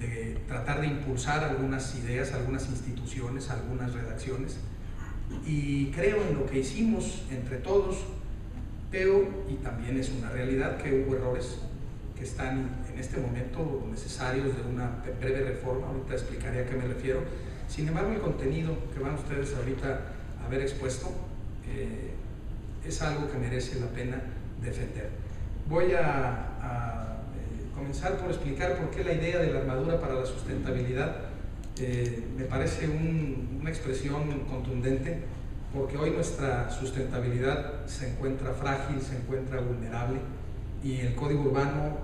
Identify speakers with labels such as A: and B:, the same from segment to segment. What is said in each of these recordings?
A: de tratar de impulsar algunas ideas, algunas instituciones, algunas redacciones, y creo en lo que hicimos entre todos, pero, y también es una realidad, que hubo errores que están en este momento necesarios de una breve reforma. Ahorita explicaré a qué me refiero. Sin embargo, el contenido que van ustedes ahorita a ver expuesto es algo que merece la pena defender. Voy a comenzar por explicar por qué la idea de la armadura para la sustentabilidad me parece una expresión contundente, porque hoy nuestra sustentabilidad se encuentra frágil, se encuentra vulnerable, y el Código Urbano,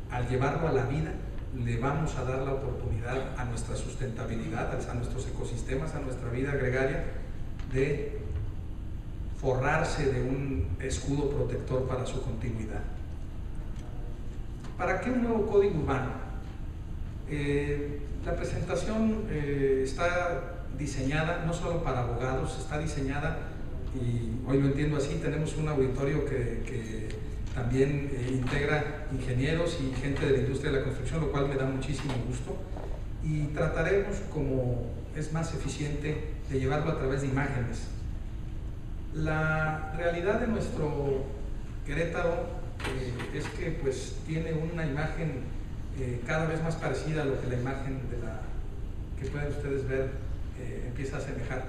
A: al llevarlo a la vida, le vamos a dar la oportunidad a nuestra sustentabilidad, a nuestros ecosistemas, a nuestra vida gregaria, de forrarse de un escudo protector para su continuidad. ¿Para qué un nuevo Código Urbano? La presentación está diseñada no solo para abogados, está diseñada, y hoy lo entiendo así, tenemos un auditorio que también integra ingenieros y gente de la industria de la construcción, lo cual me da muchísimo gusto, y trataremos, como es más eficiente, de llevarlo a través de imágenes. La realidad de nuestro Querétaro es que pues tiene una imagen cada vez más parecida a lo que la imagen que pueden ustedes ver empieza a asemejar.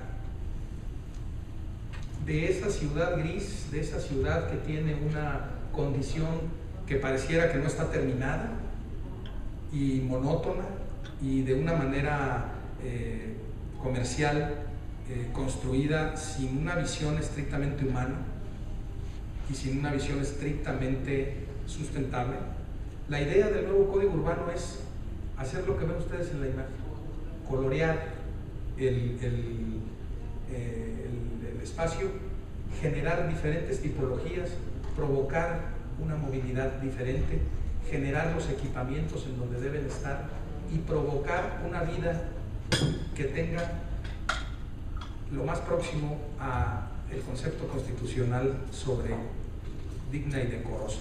A: De esa ciudad gris, de esa ciudad que tiene una condición que pareciera que no está terminada y monótona y de una manera comercial, construida sin una visión estrictamente humana y sin una visión estrictamente sustentable. La idea del nuevo Código Urbano es hacer lo que ven ustedes en la imagen, colorear el espacio, generar diferentes tipologías, provocar una movilidad diferente, generar los equipamientos en donde deben estar y provocar una vida que tenga lo más próximo al concepto constitucional sobre digna y decorosa.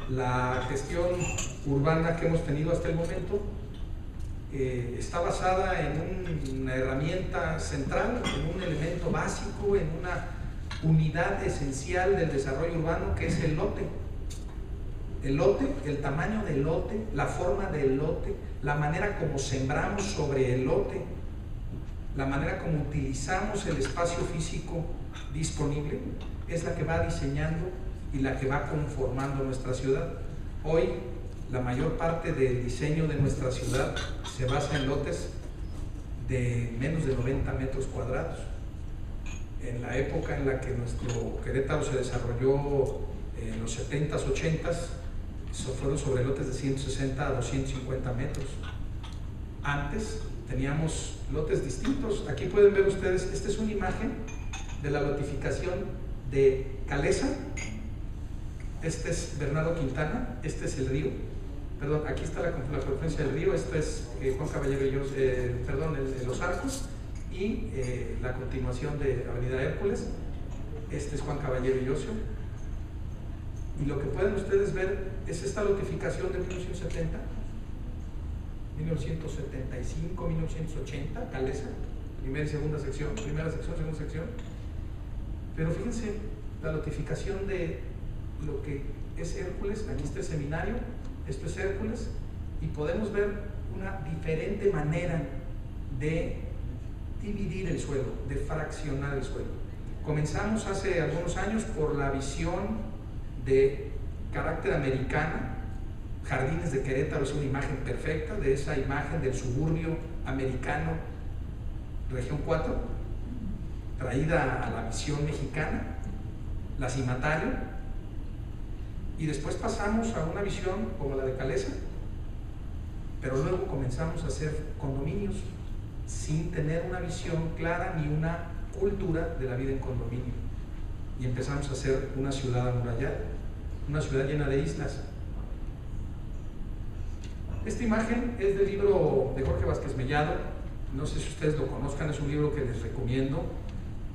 A: La gestión urbana que hemos tenido hasta el momento está basada en una herramienta central, en un elemento básico, en una unidad esencial del desarrollo urbano, que es el lote. El lote, el tamaño del lote, la forma del lote, la manera como sembramos sobre el lote, la manera como utilizamos el espacio físico disponible, es la que va diseñando y la que va conformando nuestra ciudad. Hoy, la mayor parte del diseño de nuestra ciudad se basa en lotes de menos de 90 metros cuadrados. En la época en la que nuestro Querétaro se desarrolló, en los 70s, 80s, fueron sobre lotes de 160 a 250 metros. Antes teníamos lotes distintos. Aquí pueden ver ustedes, esta es una imagen de la lotificación de Calesa. Este es Bernardo Quintana, este es el río, perdón, aquí está la confluencia del río, este es Juan Caballero y Los Arcos, y la continuación de Avenida Hércules, este es Juan Caballero y Ocio. Y lo que pueden ustedes ver es esta lotificación de 1970, 1975, 1980, Calesa, primera y segunda sección, primera sección, segunda sección. Pero fíjense la lotificación de lo que es Hércules. Aquí está el seminario, esto es Hércules, y podemos ver una diferente manera de dividir el suelo, de fraccionar el suelo. Comenzamos hace algunos años por la visión de carácter americana. Jardines de Querétaro es una imagen perfecta de esa imagen del suburbio americano, región 4, traída a la visión mexicana, la cimataria, y después pasamos a una visión como la de Calesa, pero luego comenzamos a hacer condominios sin tener una visión clara ni una cultura de la vida en condominio, y empezamos a hacer una ciudad amurallada, una ciudad llena de islas. Esta imagen es del libro de Jorge Vázquez Mellado, no sé si ustedes lo conozcan, es un libro que les recomiendo,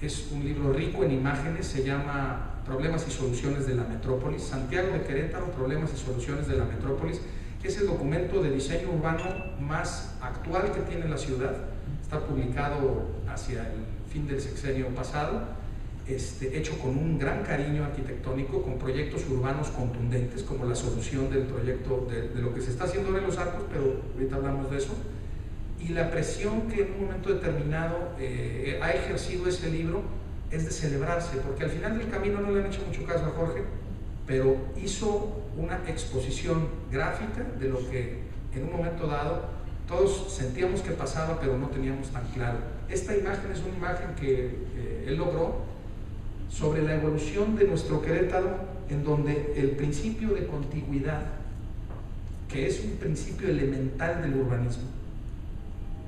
A: es un libro rico en imágenes, se llama Problemas y Soluciones de la Metrópolis, Santiago de Querétaro, Problemas y Soluciones de la Metrópolis, Es el documento de diseño urbano más actual que tiene la ciudad. Está publicado hacia el fin del sexenio pasado, hecho con un gran cariño arquitectónico, con proyectos urbanos contundentes, como la solución del proyecto de lo que se está haciendo ahora en Los Arcos, pero ahorita hablamos de eso. Y la presión que en un momento determinado ha ejercido ese libro es de celebrarse, porque al final del camino no le han hecho mucho caso a Jorge, pero hizo una exposición gráfica de lo que en un momento dado todos sentíamos que pasaba, pero no teníamos tan claro. Esta imagen es una imagen que él logró sobre la evolución de nuestro Querétaro, en donde el principio de contigüidad, que es un principio elemental del urbanismo,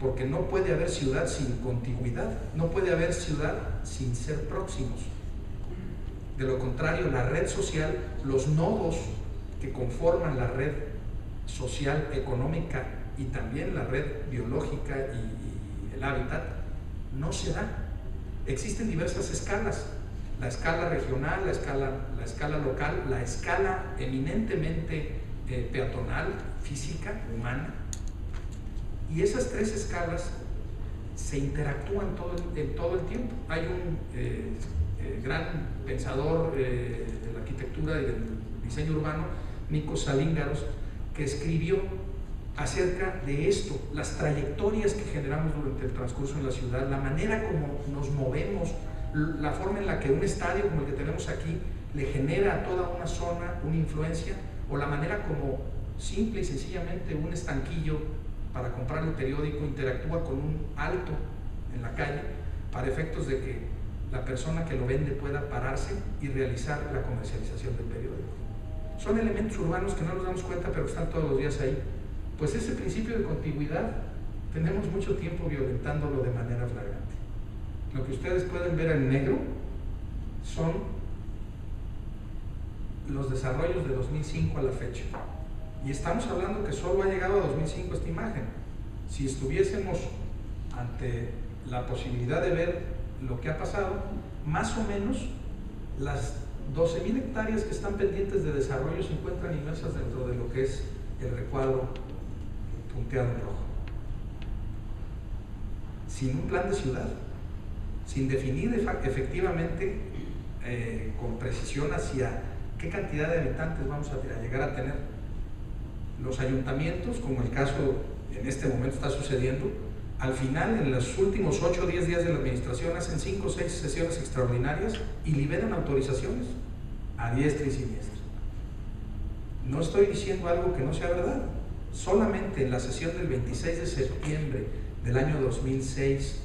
A: porque no puede haber ciudad sin contigüidad, no puede haber ciudad sin ser próximos. De lo contrario, la red social, los nodos que conforman la red social, económica y también la red biológica y el hábitat, no se da. Existen diversas escalas: la escala regional, la escala local, la escala eminentemente peatonal, física, humana. Y esas tres escalas se interactúan todo el tiempo. Hay un gran pensador de la arquitectura y del diseño urbano, Nikos Salíngaros, que escribió acerca de esto, las trayectorias que generamos durante el transcurso en la ciudad, la manera como nos movemos, la forma en la que un estadio como el que tenemos aquí le genera a toda una zona una influencia, o la manera como simple y sencillamente un estanquillo para comprar el periódico interactúa con un alto en la calle para efectos de que la persona que lo vende pueda pararse y realizar la comercialización del periódico. Son elementos urbanos que no nos damos cuenta, pero están todos los días ahí. Pues ese principio de contigüidad tenemos mucho tiempo violentándolo de manera flagrante. Lo que ustedes pueden ver en negro son los desarrollos de 2005 a la fecha. Y estamos hablando que solo ha llegado a 2005 esta imagen. Si estuviésemos ante la posibilidad de ver lo que ha pasado, más o menos las 12,000 hectáreas que están pendientes de desarrollo se encuentran inmersas dentro de lo que es el recuadro punteado en rojo. Sin un plan de ciudad, sin definir efectivamente con precisión hacia qué cantidad de habitantes vamos a llegar a tener. Los ayuntamientos, como el caso en este momento está sucediendo, al final, en los últimos 8 o 10 días de la administración, hacen 5 o 6 sesiones extraordinarias y liberan autorizaciones a diestra y siniestra. No estoy diciendo algo que no sea verdad. Solamente en la sesión del 26 de septiembre del año 2006,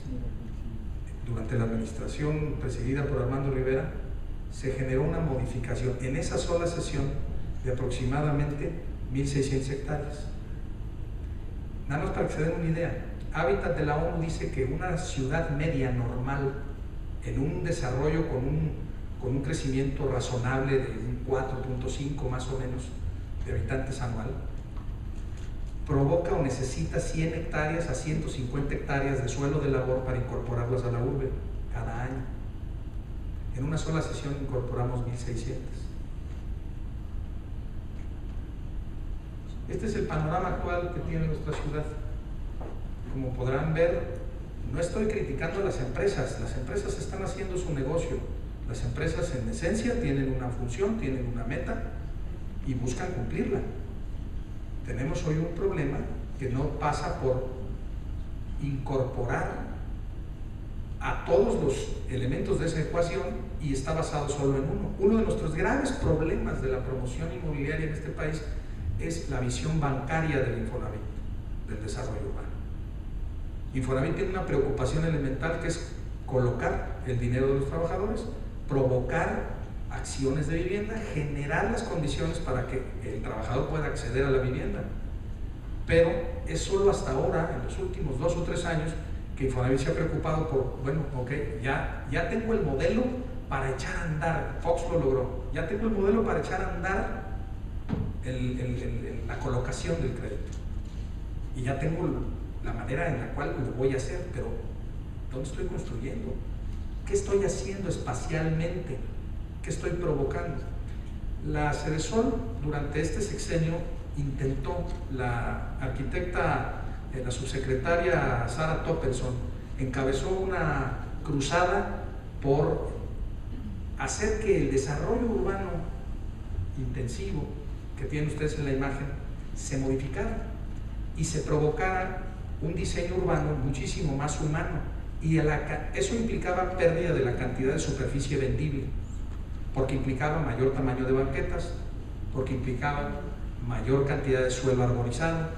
A: durante la administración presidida por Armando Rivera, se generó una modificación en esa sola sesión de aproximadamente 1,600 hectáreas. Nada más para que se den una idea, Hábitat de la ONU dice que una ciudad media normal, en un desarrollo con un crecimiento razonable de un 4.5 más o menos de habitantes anual, provoca o necesita 100 hectáreas a 150 hectáreas de suelo de labor para incorporarlas a la urbe cada año. En una sola sesión incorporamos 1,600. Este es el panorama actual que tiene nuestra ciudad. Como podrán ver, no estoy criticando a las empresas están haciendo su negocio. Las empresas en esencia tienen una función, tienen una meta y buscan cumplirla. Tenemos hoy un problema que no pasa por incorporar a todos los elementos de esa ecuación y está basado solo en uno. Uno de nuestros graves problemas de la promoción inmobiliaria en este país es la visión bancaria del Infonavit, del desarrollo urbano. Infonavit tiene una preocupación elemental que es colocar el dinero de los trabajadores, provocar acciones de vivienda, generar las condiciones para que el trabajador pueda acceder a la vivienda. Pero es solo hasta ahora, en los últimos 2 o 3 años, que Infonavit se ha preocupado por, bueno, ok, ya tengo el modelo para echar a andar, Fox lo logró, ya tengo el modelo para echar a andar la colocación del crédito. Y ya tengo la manera en la cual lo voy a hacer, pero ¿dónde estoy construyendo? ¿Qué estoy haciendo espacialmente? ¿Qué estoy provocando? La Sedesol durante este sexenio intentó la arquitecta, la subsecretaria Sara Toppelson, encabezó una cruzada por hacer que el desarrollo urbano intensivo que tienen ustedes en la imagen se modificara y se provocara un diseño urbano muchísimo más humano, y eso implicaba pérdida de la cantidad de superficie vendible, porque implicaba mayor tamaño de banquetas, porque implicaba mayor cantidad de suelo arborizado,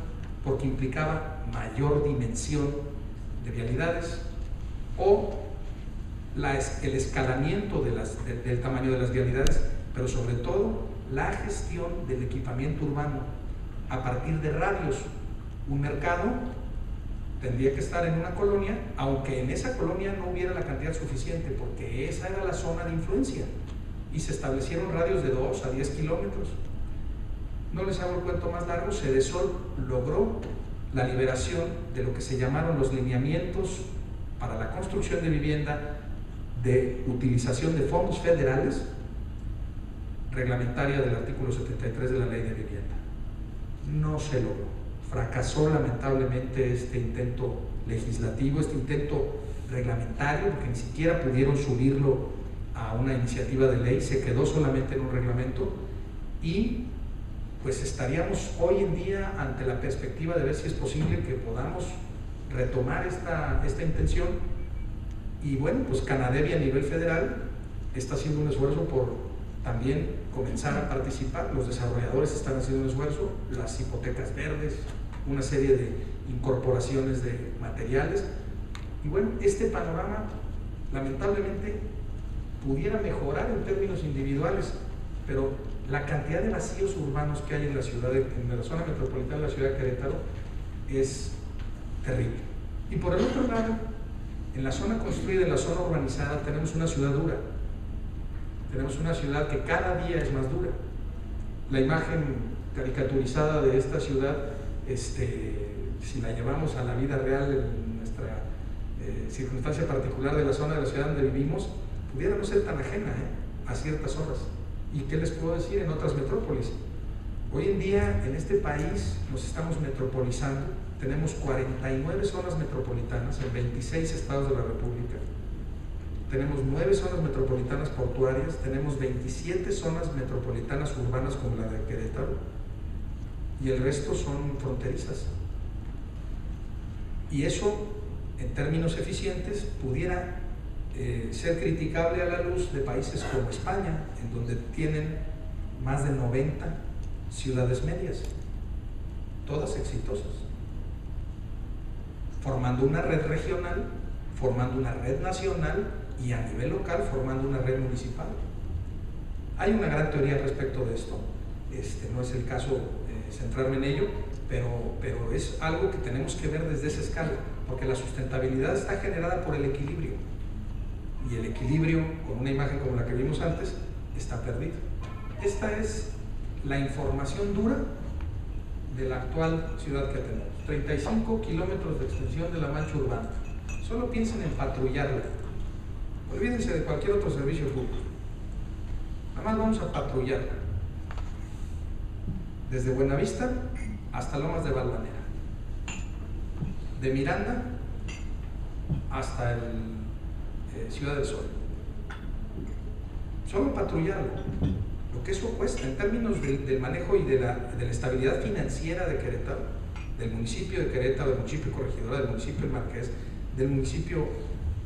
A: porque implicaba mayor dimensión de vialidades, o el escalamiento del tamaño de las vialidades, pero sobre todo la gestión del equipamiento urbano a partir de radios. Un mercado tendría que estar en una colonia, aunque en esa colonia no hubiera la cantidad suficiente, porque esa era la zona de influencia, y se establecieron radios de 2 a 10 kilómetros. No les hago el cuento más largo. Sedesol logró la liberación de lo que se llamaron los lineamientos para la construcción de vivienda de utilización de fondos federales, reglamentaria del artículo 73 de la Ley de Vivienda. No se logró. Fracasó lamentablemente este intento legislativo, este intento reglamentario, porque ni siquiera pudieron subirlo a una iniciativa de ley, se quedó solamente en un reglamento, y pues estaríamos hoy en día ante la perspectiva de ver si es posible que podamos retomar esta intención. Y bueno, pues Canadevi a nivel federal está haciendo un esfuerzo por también comenzar a participar. Los desarrolladores están haciendo un esfuerzo, las hipotecas verdes, una serie de incorporaciones de materiales. Y bueno, este panorama lamentablemente pudiera mejorar en términos individuales, pero la cantidad de vacíos urbanos que hay en la ciudad, en la zona metropolitana de la ciudad de Querétaro, es terrible. Y por el otro lado, en la zona construida, en la zona urbanizada, tenemos una ciudad dura. Tenemos una ciudad que cada día es más dura. La imagen caricaturizada de esta ciudad, si la llevamos a la vida real, en nuestra circunstancia particular de la zona de la ciudad donde vivimos, pudiera no ser tan ajena a ciertas horas. ¿Y qué les puedo decir en otras metrópolis? Hoy en día en este país nos estamos metropolizando. Tenemos 49 zonas metropolitanas en 26 estados de la República. Tenemos 9 zonas metropolitanas portuarias, tenemos 27 zonas metropolitanas urbanas como la de Querétaro, y el resto son fronterizas. Y eso, en términos eficientes, pudiera ser criticable a la luz de países como España, en donde tienen más de 90 ciudades medias, todas exitosas, formando una red regional, formando una red nacional y a nivel local formando una red municipal. Hay una gran teoría respecto de esto, no es el caso centrarme en ello, pero es algo que tenemos que ver desde esa escala, porque la sustentabilidad está generada por el equilibrio, y el equilibrio, con una imagen como la que vimos antes, está perdido. Esta es la información dura de la actual ciudad que tenemos. 35 kilómetros de extensión de la mancha urbana. Solo piensen en patrullarla. Olvídense de cualquier otro servicio público. Nada más vamos a patrullarla. Desde Buenavista hasta Lomas de Balvanera. De Miranda hasta Ciudad del Sol. Solo patrullarlo. Lo que eso cuesta en términos del manejo y de la estabilidad financiera de Querétaro, del municipio de Querétaro, del municipio de Corregidora, del municipio de Marqués, del municipio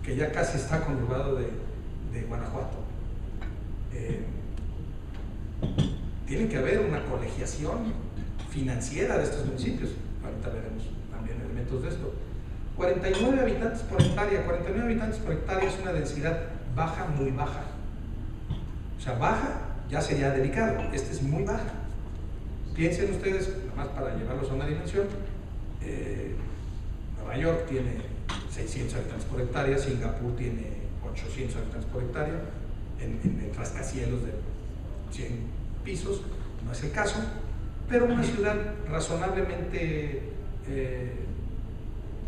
A: que ya casi está conurbado de Guanajuato. Tiene que haber una colegiación financiera de estos municipios. Ahorita veremos también elementos de esto. 49 habitantes por hectárea. 49 habitantes por hectárea es una densidad baja, muy baja. O sea, baja ya sería delicado. Esta es muy baja. Piensen ustedes, nada más para llevarlos a una dimensión, Nueva York tiene 600 habitantes por hectárea, Singapur tiene 800 habitantes por hectárea, en rascacielos de 100 pisos, no es el caso, pero una ciudad razonablemente,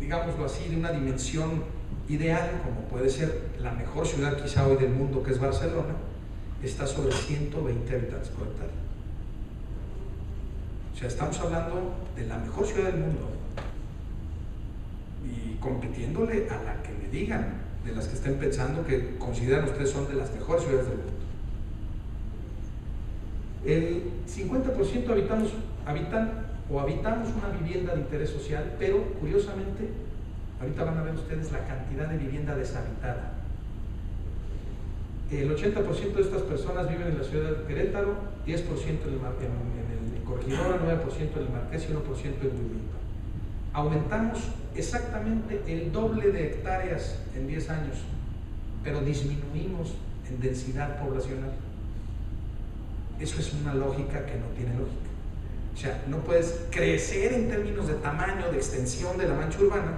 A: digámoslo así, de una dimensión ideal, como puede ser la mejor ciudad quizá hoy del mundo, que es Barcelona, está sobre 120 habitantes por hectárea. sea, estamos hablando de la mejor ciudad del mundo y compitiéndole a la que me digan, de las que estén pensando que consideran ustedes son de las mejores ciudades del mundo. El 50% habitamos una vivienda de interés social, pero curiosamente, ahorita van a ver ustedes la cantidad de vivienda deshabitada. El 80% de estas personas viven en la ciudad de Querétaro, 10% en el Corregidora, 9% en el Marqués y 1% en Huimilpa. Aumentamos exactamente el doble de hectáreas en 10 años, pero disminuimos en densidad poblacional. Eso es una lógica que no tiene lógica. O sea, no puedes crecer en términos de tamaño, de extensión de la mancha urbana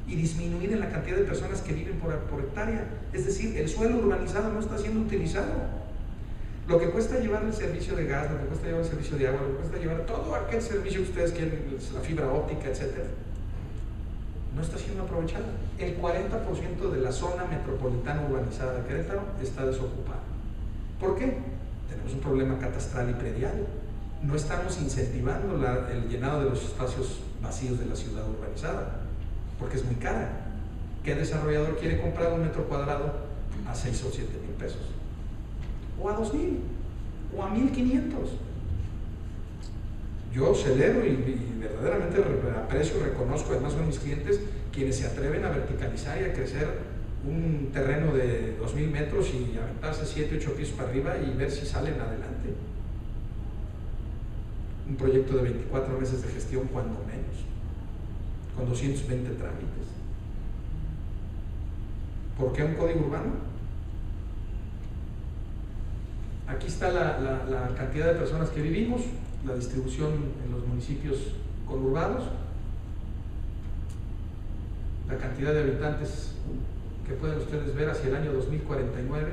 A: y disminuir en la cantidad de personas que viven por hectárea. Es decir, el suelo urbanizado no está siendo utilizado. Lo que cuesta llevar el servicio de gas, lo que cuesta llevar el servicio de agua, lo que cuesta llevar todo aquel servicio que ustedes quieren, la fibra óptica, etc., no está siendo aprovechado. El 40% de la zona metropolitana urbanizada de Querétaro está desocupada. ¿Por qué? Tenemos un problema catastral y predial. No estamos incentivando el llenado de los espacios vacíos de la ciudad urbanizada, porque es muy cara. ¿Qué desarrollador quiere comprar un metro cuadrado a 6 o 7 mil pesos? O a 2,000, o a 1,500. Yo celebro y verdaderamente aprecio y reconozco, además son mis clientes, quienes se atreven a verticalizar y a crecer un terreno de 2,000 metros y aventarse 7, 8 pisos para arriba y ver si salen adelante. Un proyecto de 24 meses de gestión, cuando menos, con 220 trámites. ¿Por qué un código urbano? Aquí está la cantidad de personas que vivimos, la distribución en los municipios conurbados, la cantidad de habitantes que pueden ustedes ver hacia el año 2049.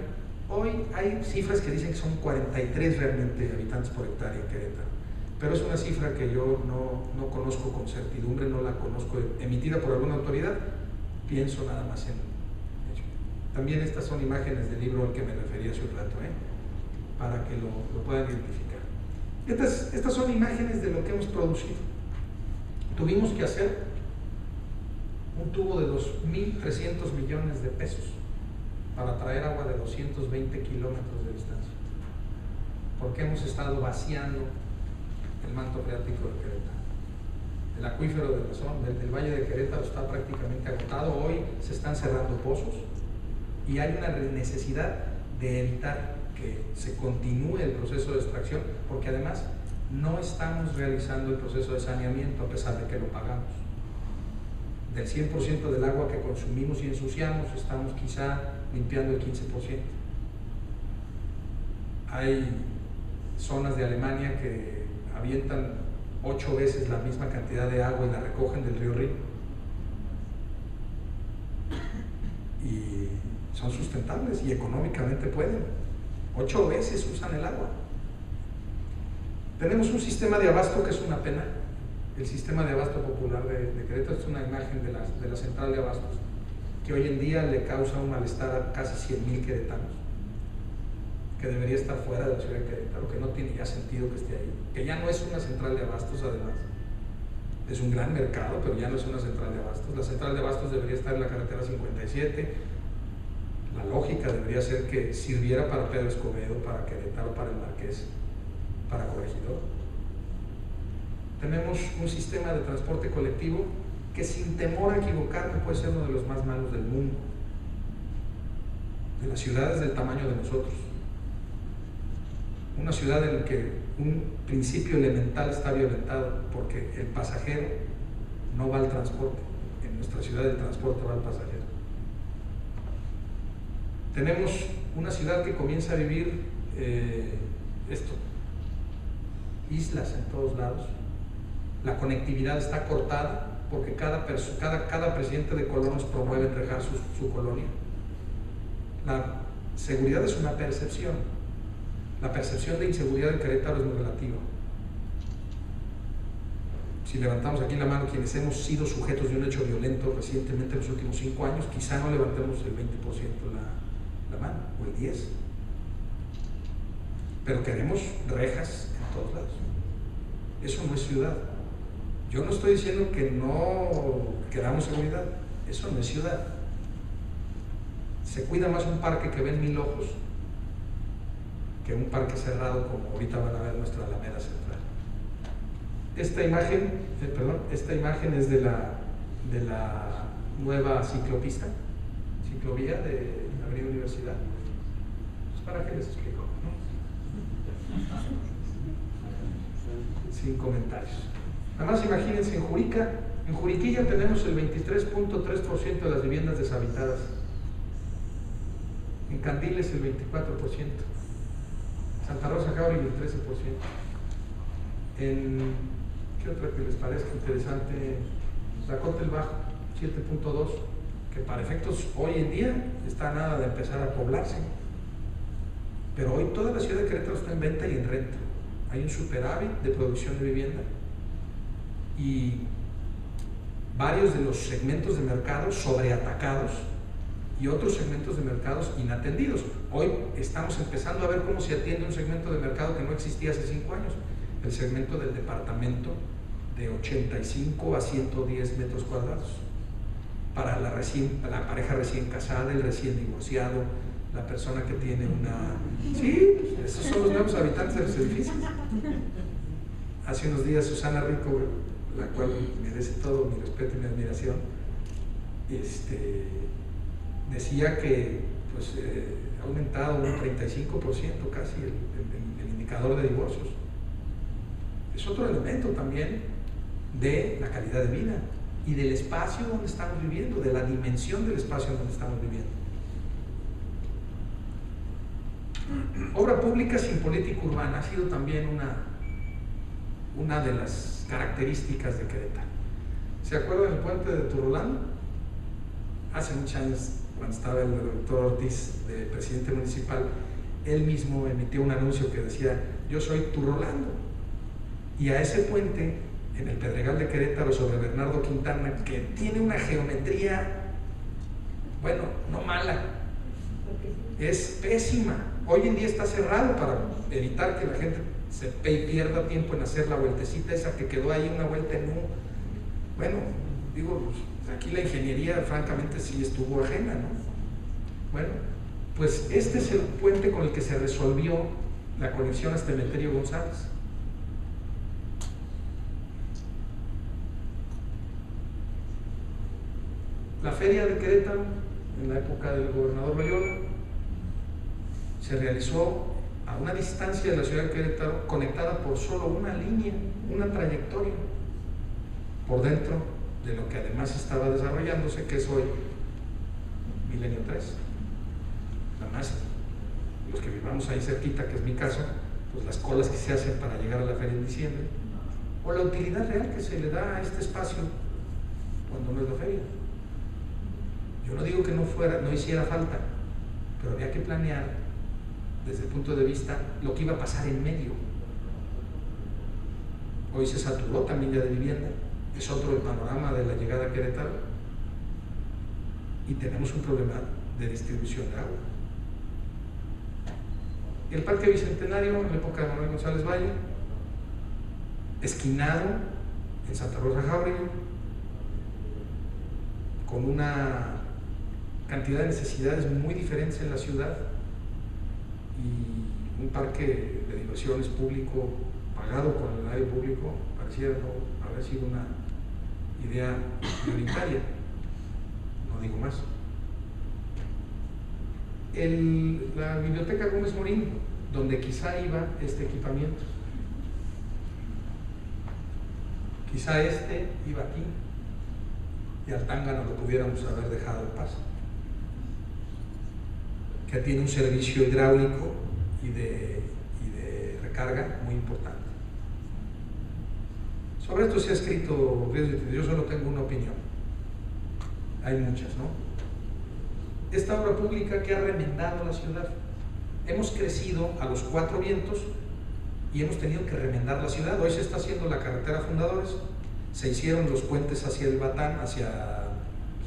A: Hoy hay cifras que dicen que son 43 realmente habitantes por hectárea en Querétaro, pero es una cifra que yo no conozco con certidumbre, no la conozco emitida por alguna autoridad, pienso nada más en ello. También estas son imágenes del libro al que me refería hace un rato, para que lo puedan identificar. Estas son imágenes de lo que hemos producido. Tuvimos que hacer un tubo de 2.300 millones de pesos para traer agua de 220 kilómetros de distancia, porque hemos estado vaciando el manto freático de Querétaro. El acuífero del Valle de Querétaro está prácticamente agotado. Hoy se están cerrando pozos y hay una necesidad de evitar que se continúe el proceso de extracción, porque además no estamos realizando el proceso de saneamiento a pesar de que lo pagamos. Del 100% del agua que consumimos y ensuciamos, estamos quizá limpiando el 15%. Hay zonas de Alemania que avientan 8 veces la misma cantidad de agua y la recogen del río Rin. Y son sustentables y económicamente pueden. 8 veces usan el agua. Tenemos un sistema de abasto que es una pena. El sistema de abasto popular de Querétaro es una imagen de la central de abastos, que hoy en día le causa un malestar a casi 100,000 queretanos, que debería estar fuera de la ciudad de Querétaro, que no tiene ya sentido que esté ahí, que ya no es una central de abastos. Además es un gran mercado, pero ya no es una central de abastos. La central de abastos debería estar en la carretera 57. La lógica debería ser que sirviera para Pedro Escobedo, para Querétaro, para el Marqués, para Corregidor. Tenemos un sistema de transporte colectivo que, sin temor a equivocarme, puede ser uno de los más malos del mundo, de las ciudades del tamaño de nosotros. Una ciudad en la que un principio elemental está violentado, porque el pasajero no va al transporte. En nuestra ciudad el transporte va al pasajero. Tenemos una ciudad que comienza a vivir islas en todos lados. La conectividad está cortada porque cada presidente de colonos promueve entregar su colonia. La seguridad es una percepción. La percepción de inseguridad en Querétaro es muy relativa. Si levantamos aquí la mano quienes hemos sido sujetos de un hecho violento recientemente en los últimos 5 años, quizá no levantemos el 20% la mano, o el 10%. Pero queremos rejas en todos lados. Eso no es ciudad. Yo no estoy diciendo que no queramos seguridad, eso no es ciudad. Se cuida más un parque que ven 1000 ojos que un parque cerrado como ahorita van a ver nuestra Alameda Central. Esta imagen es de la nueva ciclopista, ciclovía de Avenida Universidad. Pues para qué les explico, ¿no? Sin comentarios. Nada más imagínense, en Juriquilla tenemos el 23.3% de las viviendas deshabitadas. En Candiles el 24%. Santa Rosa Jauregui el 13%. ¿Qué otra que les parezca interesante? Zacote el Bajo, 7.2%, que para efectos hoy en día está a nada de empezar a poblarse. Pero hoy toda la ciudad de Querétaro está en venta y en renta. Hay un superávit de producción de vivienda. Y varios de los segmentos de mercado sobreatacados y otros segmentos de mercados inatendidos. Hoy estamos empezando a ver cómo se atiende un segmento de mercado que no existía hace 5 años, el segmento del departamento de 85 a 110 metros cuadrados, para la pareja recién casada, el recién divorciado, la persona que tiene una... Sí, pues esos son los nuevos habitantes de los edificios. Hace unos días Susana Rico, la cual merece todo mi respeto y mi admiración, decía que pues, ha aumentado un 35% casi el indicador de divorcios. Es otro elemento también de la calidad de vida y del espacio donde estamos viviendo, de la dimensión del espacio donde estamos viviendo. Obra pública sin política urbana ha sido también una de las características de Querétaro. ¿Se acuerdan del puente de Turrolán? Hace muchos años, cuando estaba el doctor Ortiz de presidente municipal, él mismo emitió un anuncio que decía: yo soy Turrolando. Y a ese puente, en el Pedregal de Querétaro, sobre Bernardo Quintana, que tiene una geometría, bueno, no mala, es pésima. Hoy en día está cerrado para evitar que la gente se pierda tiempo en hacer la vueltecita esa que quedó ahí, una vuelta en U. Bueno, digo, pues, aquí la ingeniería francamente sí estuvo ajena, ¿no? Bueno, pues este es el puente con el que se resolvió la conexión hasta Emeterio González. La feria de Querétaro, en la época del gobernador Loyola, se realizó a una distancia de la ciudad de Querétaro, conectada por solo una línea, una trayectoria, por dentro de lo que además estaba desarrollándose, que es hoy Milenio 3. Además, los que vivamos ahí cerquita, que es mi caso, pues las colas que se hacen para llegar a la feria en diciembre, o la utilidad real que se le da a este espacio cuando no es la feria. Yo no digo que no hiciera falta, pero había que planear desde el punto de vista lo que iba a pasar en medio. Hoy se saturó también ya de vivienda, es otro el panorama de la llegada a Querétaro, y tenemos un problema de distribución de agua. El Parque Bicentenario, en la época de Manuel González Valle, esquinado en Santa Rosa Jauregui, con una cantidad de necesidades muy diferentes en la ciudad, y un parque de diversiones público pagado con el erario público pareciera no haber sido una idea prioritaria, no digo más. La Biblioteca Gómez Morín, donde quizá iba este equipamiento, quizá iba aquí, y al Tángano lo pudiéramos haber dejado en paz, que tiene un servicio hidráulico y de recarga muy importante. Sobre esto se ha escrito, yo solo tengo una opinión, hay muchas, ¿no? Esta obra pública que ha remendado la ciudad, hemos crecido a los 4 vientos y hemos tenido que remendar la ciudad. Hoy se está haciendo la carretera Fundadores, se hicieron los puentes hacia el Batán, hacia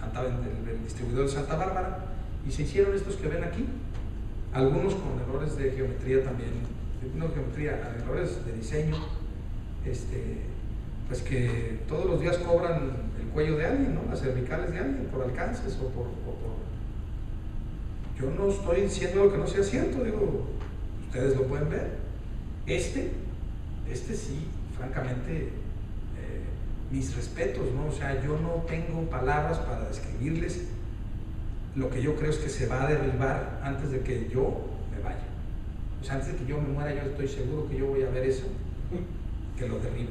A: el distribuidor de Santa Bárbara, y se hicieron estos que ven aquí, algunos con errores de geometría también, errores de diseño, pues que todos los días cobran el cuello de alguien, ¿no? Las cervicales de alguien por alcances o por... Yo no estoy diciendo lo que no sea cierto, digo, ustedes lo pueden ver. Este sí, francamente, mis respetos, ¿no? O sea, yo no tengo palabras para describirles lo que yo creo es que se va a derribar antes de que yo me vaya. O sea, antes de que yo me muera, yo estoy seguro que yo voy a ver eso, que lo derribe.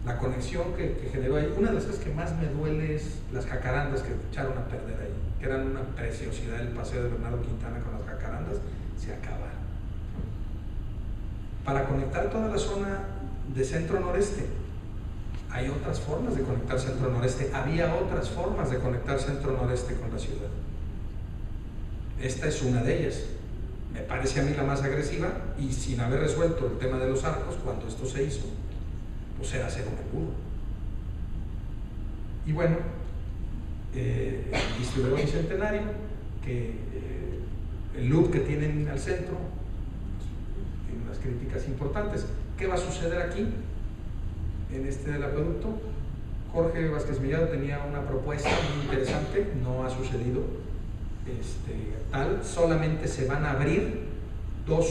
A: La conexión que generó ahí, una de las cosas que más me duele es las jacarandas que echaron a perder ahí, que eran una preciosidad. El paseo de Bernardo Quintana con las jacarandas se acabaron. Para conectar toda la zona de centro-noreste, hay otras formas de conectar centro-noreste, había otras formas de conectar centro-noreste con la ciudad. Esta es una de ellas. Me parece a mí la más agresiva, y sin haber resuelto el tema de los arcos, cuando esto se hizo, pues era hacer un embudo. Y bueno, el distribuidor bicentenario, que el loop que tienen al centro, tiene unas críticas importantes. ¿Qué va a suceder aquí? En este del acueducto, Jorge Vázquez Mellado tenía una propuesta muy interesante, no ha sucedido tal, solamente se van a abrir 2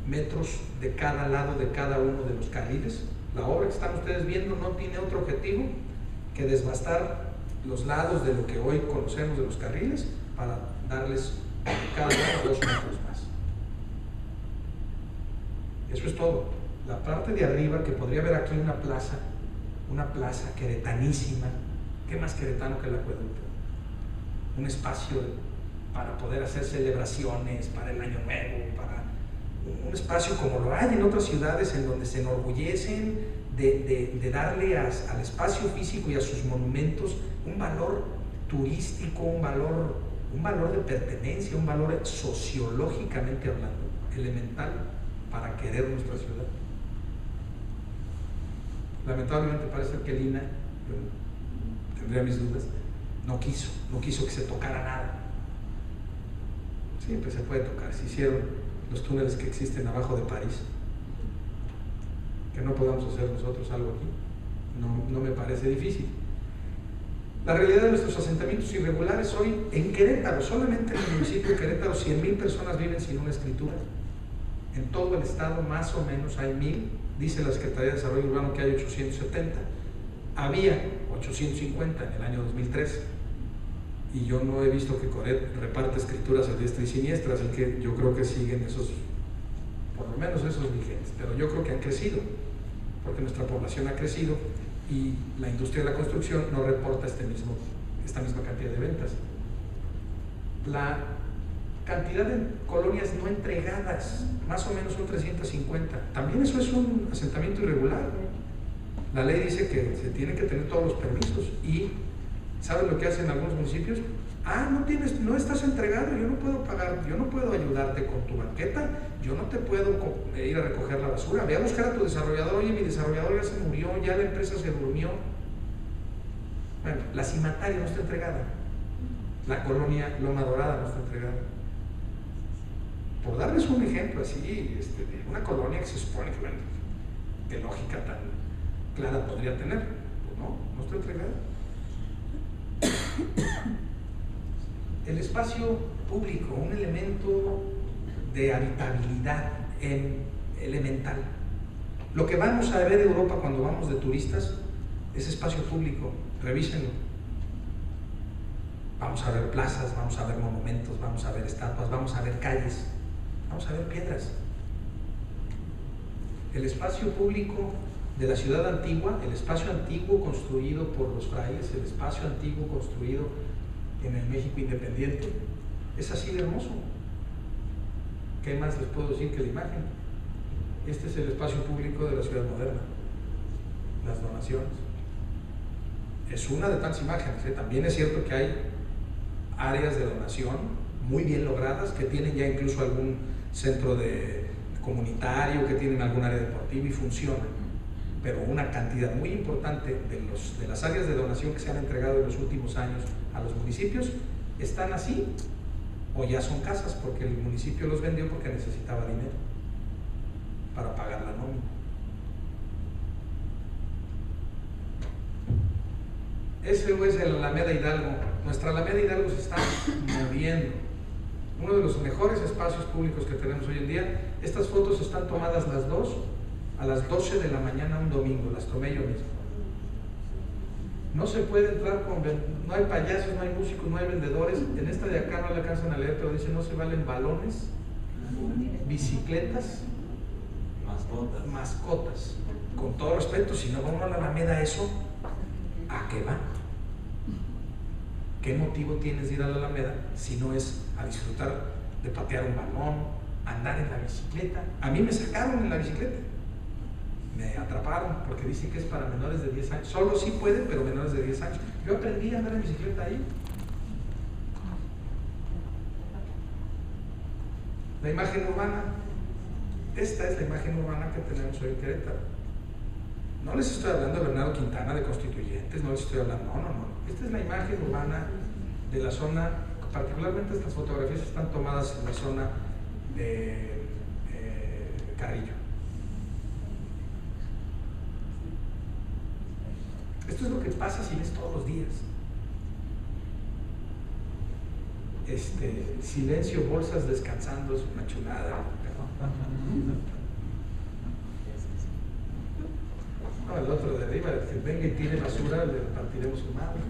A: metros de cada lado de cada uno de los carriles. La obra que están ustedes viendo no tiene otro objetivo que desbastar los lados de lo que hoy conocemos de los carriles para darles cada lado 2 metros más. Eso es todo. La parte de arriba, que podría haber aquí una plaza queretanísima. ¿Qué más queretano que el acueducto? Un espacio para poder hacer celebraciones, para el Año Nuevo, para un espacio como lo hay en otras ciudades en donde se enorgullecen de darle al espacio físico y a sus monumentos un valor turístico, un valor de pertenencia, un valor sociológicamente hablando, elemental para querer nuestra ciudad. Lamentablemente parece que Lina, yo tendría mis dudas, no quiso que se tocara nada. Siempre se puede tocar. Se hicieron los túneles que existen abajo de París. Que no podamos hacer nosotros algo aquí, no me parece difícil. La realidad de nuestros asentamientos irregulares hoy en Querétaro, solamente en el municipio de Querétaro, 100,000 personas viven sin una escritura. En todo el estado más o menos hay 1,000, dice la Secretaría de Desarrollo Urbano que hay 870, había 850 en el año 2003, y yo no he visto que Coret reparte escrituras a diestra y siniestra, así que yo creo que siguen esos, por lo menos esos vigentes, pero yo creo que han crecido, porque nuestra población ha crecido y la industria de la construcción no reporta esta misma cantidad de ventas. La cantidad de colonias no entregadas, más o menos son 350. También eso es un asentamiento irregular. La ley dice que se tienen que tener todos los permisos y ¿saben lo que hacen algunos municipios? No estás entregado, yo no puedo pagar, yo no puedo ayudarte con tu banqueta, yo no te puedo ir a recoger la basura, ve a buscar a tu desarrollador, oye, mi desarrollador ya se murió, ya la empresa se durmió. Bueno, la Cimataria no está entregada, la colonia Loma Dorada no está entregada. Por darles un ejemplo así, de una colonia que se supone que, bueno, qué lógica tan clara podría tener, pues no está entregada. El espacio público, un elemento de habitabilidad elemental. Lo que vamos a ver en Europa cuando vamos de turistas es espacio público, revísenlo. Vamos a ver plazas, vamos a ver monumentos, vamos a ver estatuas, vamos a ver calles, vamos a ver piedras. El espacio público de la ciudad antigua, el espacio antiguo construido por los frailes, el espacio antiguo construido en el México independiente, es así de hermoso. ¿Qué más les puedo decir que la imagen? Este es el espacio público de la ciudad moderna, las donaciones. Es una de tantas imágenes, ¿eh? También es cierto que hay áreas de donación muy bien logradas, que tienen ya incluso algún centro comunitario, que tienen algún área deportiva y funcionan. Pero una cantidad muy importante de las áreas de donación que se han entregado en los últimos años a los municipios están así, o ya son casas porque el municipio los vendió porque necesitaba dinero para pagar la nómina. Ese es el Alameda Hidalgo. Nuestra Alameda Hidalgo se está moviendo. Uno de los mejores espacios públicos que tenemos hoy en día. Estas fotos están tomadas a las 12 de la mañana un domingo, las tomé yo mismo. No se puede entrar no hay payasos, no hay músicos, no hay vendedores. En esta de acá no le alcanzan a leer, pero dice no se valen balones, bicicletas, mascotas. Con todo respeto, si no va uno a la Alameda, eso, ¿a qué va? ¿Qué motivo tienes de ir a la Alameda si no es a disfrutar de patear un balón, andar en la bicicleta? A mí me sacaron en la bicicleta, me atraparon porque dicen que es para menores de 10 años. Solo sí pueden, pero menores de 10 años. Yo aprendí a andar en bicicleta ahí. La imagen urbana. Esta es la imagen urbana que tenemos hoy en Querétaro. No les estoy hablando de Bernardo Quintana, de Constituyentes, no les estoy hablando, no. Esta es la imagen urbana de la zona, particularmente estas fotografías están tomadas en la zona de Carrillo. Esto es lo que pasa si ves todos los días. Silencio, bolsas descansando, es una chulada. No, el otro de arriba, el que venga y tire basura, le partiremos su mano.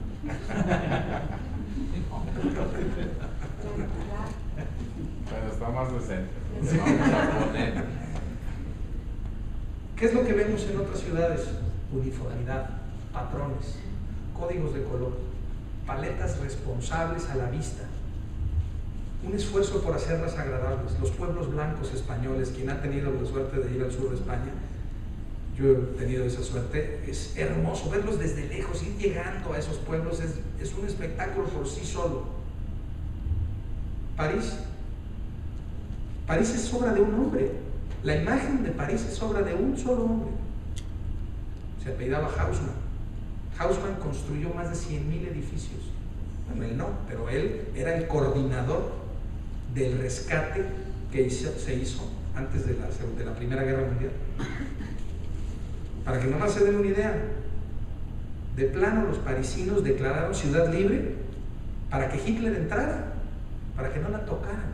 B: Pero está más decente. Vamos a poner.
A: ¿Qué es lo que vemos en otras ciudades? Uniformidad, patrones, códigos de color, paletas responsables a la vista, un esfuerzo por hacerlas agradables. Los pueblos blancos españoles, quien ha tenido la suerte de ir al sur de España, yo he tenido esa suerte, es hermoso verlos desde lejos, ir llegando a esos pueblos es un espectáculo por sí solo. París es obra de un hombre. La imagen de París es obra de un solo hombre. Se apellidaba Haussmann. Haussmann construyó más de 100,000 edificios. Bueno, él no, pero él era el coordinador del rescate que se hizo antes de la Primera Guerra Mundial. Para que nomás se den una idea, de plano los parisinos declararon ciudad libre para que Hitler entrara, para que no la tocaran.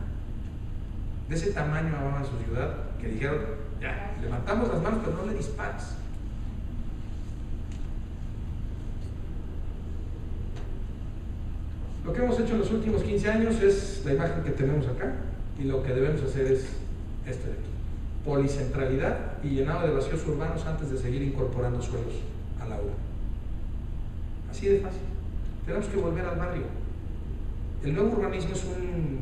A: De ese tamaño amaban su ciudad, que dijeron, ya, levantamos las manos, pero no le dispares. Lo que hemos hecho en los últimos 15 años es la imagen que tenemos acá, y lo que debemos hacer es este de aquí. Policentralidad y llenado de vacíos urbanos antes de seguir incorporando suelos a la obra. Así de fácil. Tenemos que volver al barrio. El nuevo urbanismo es un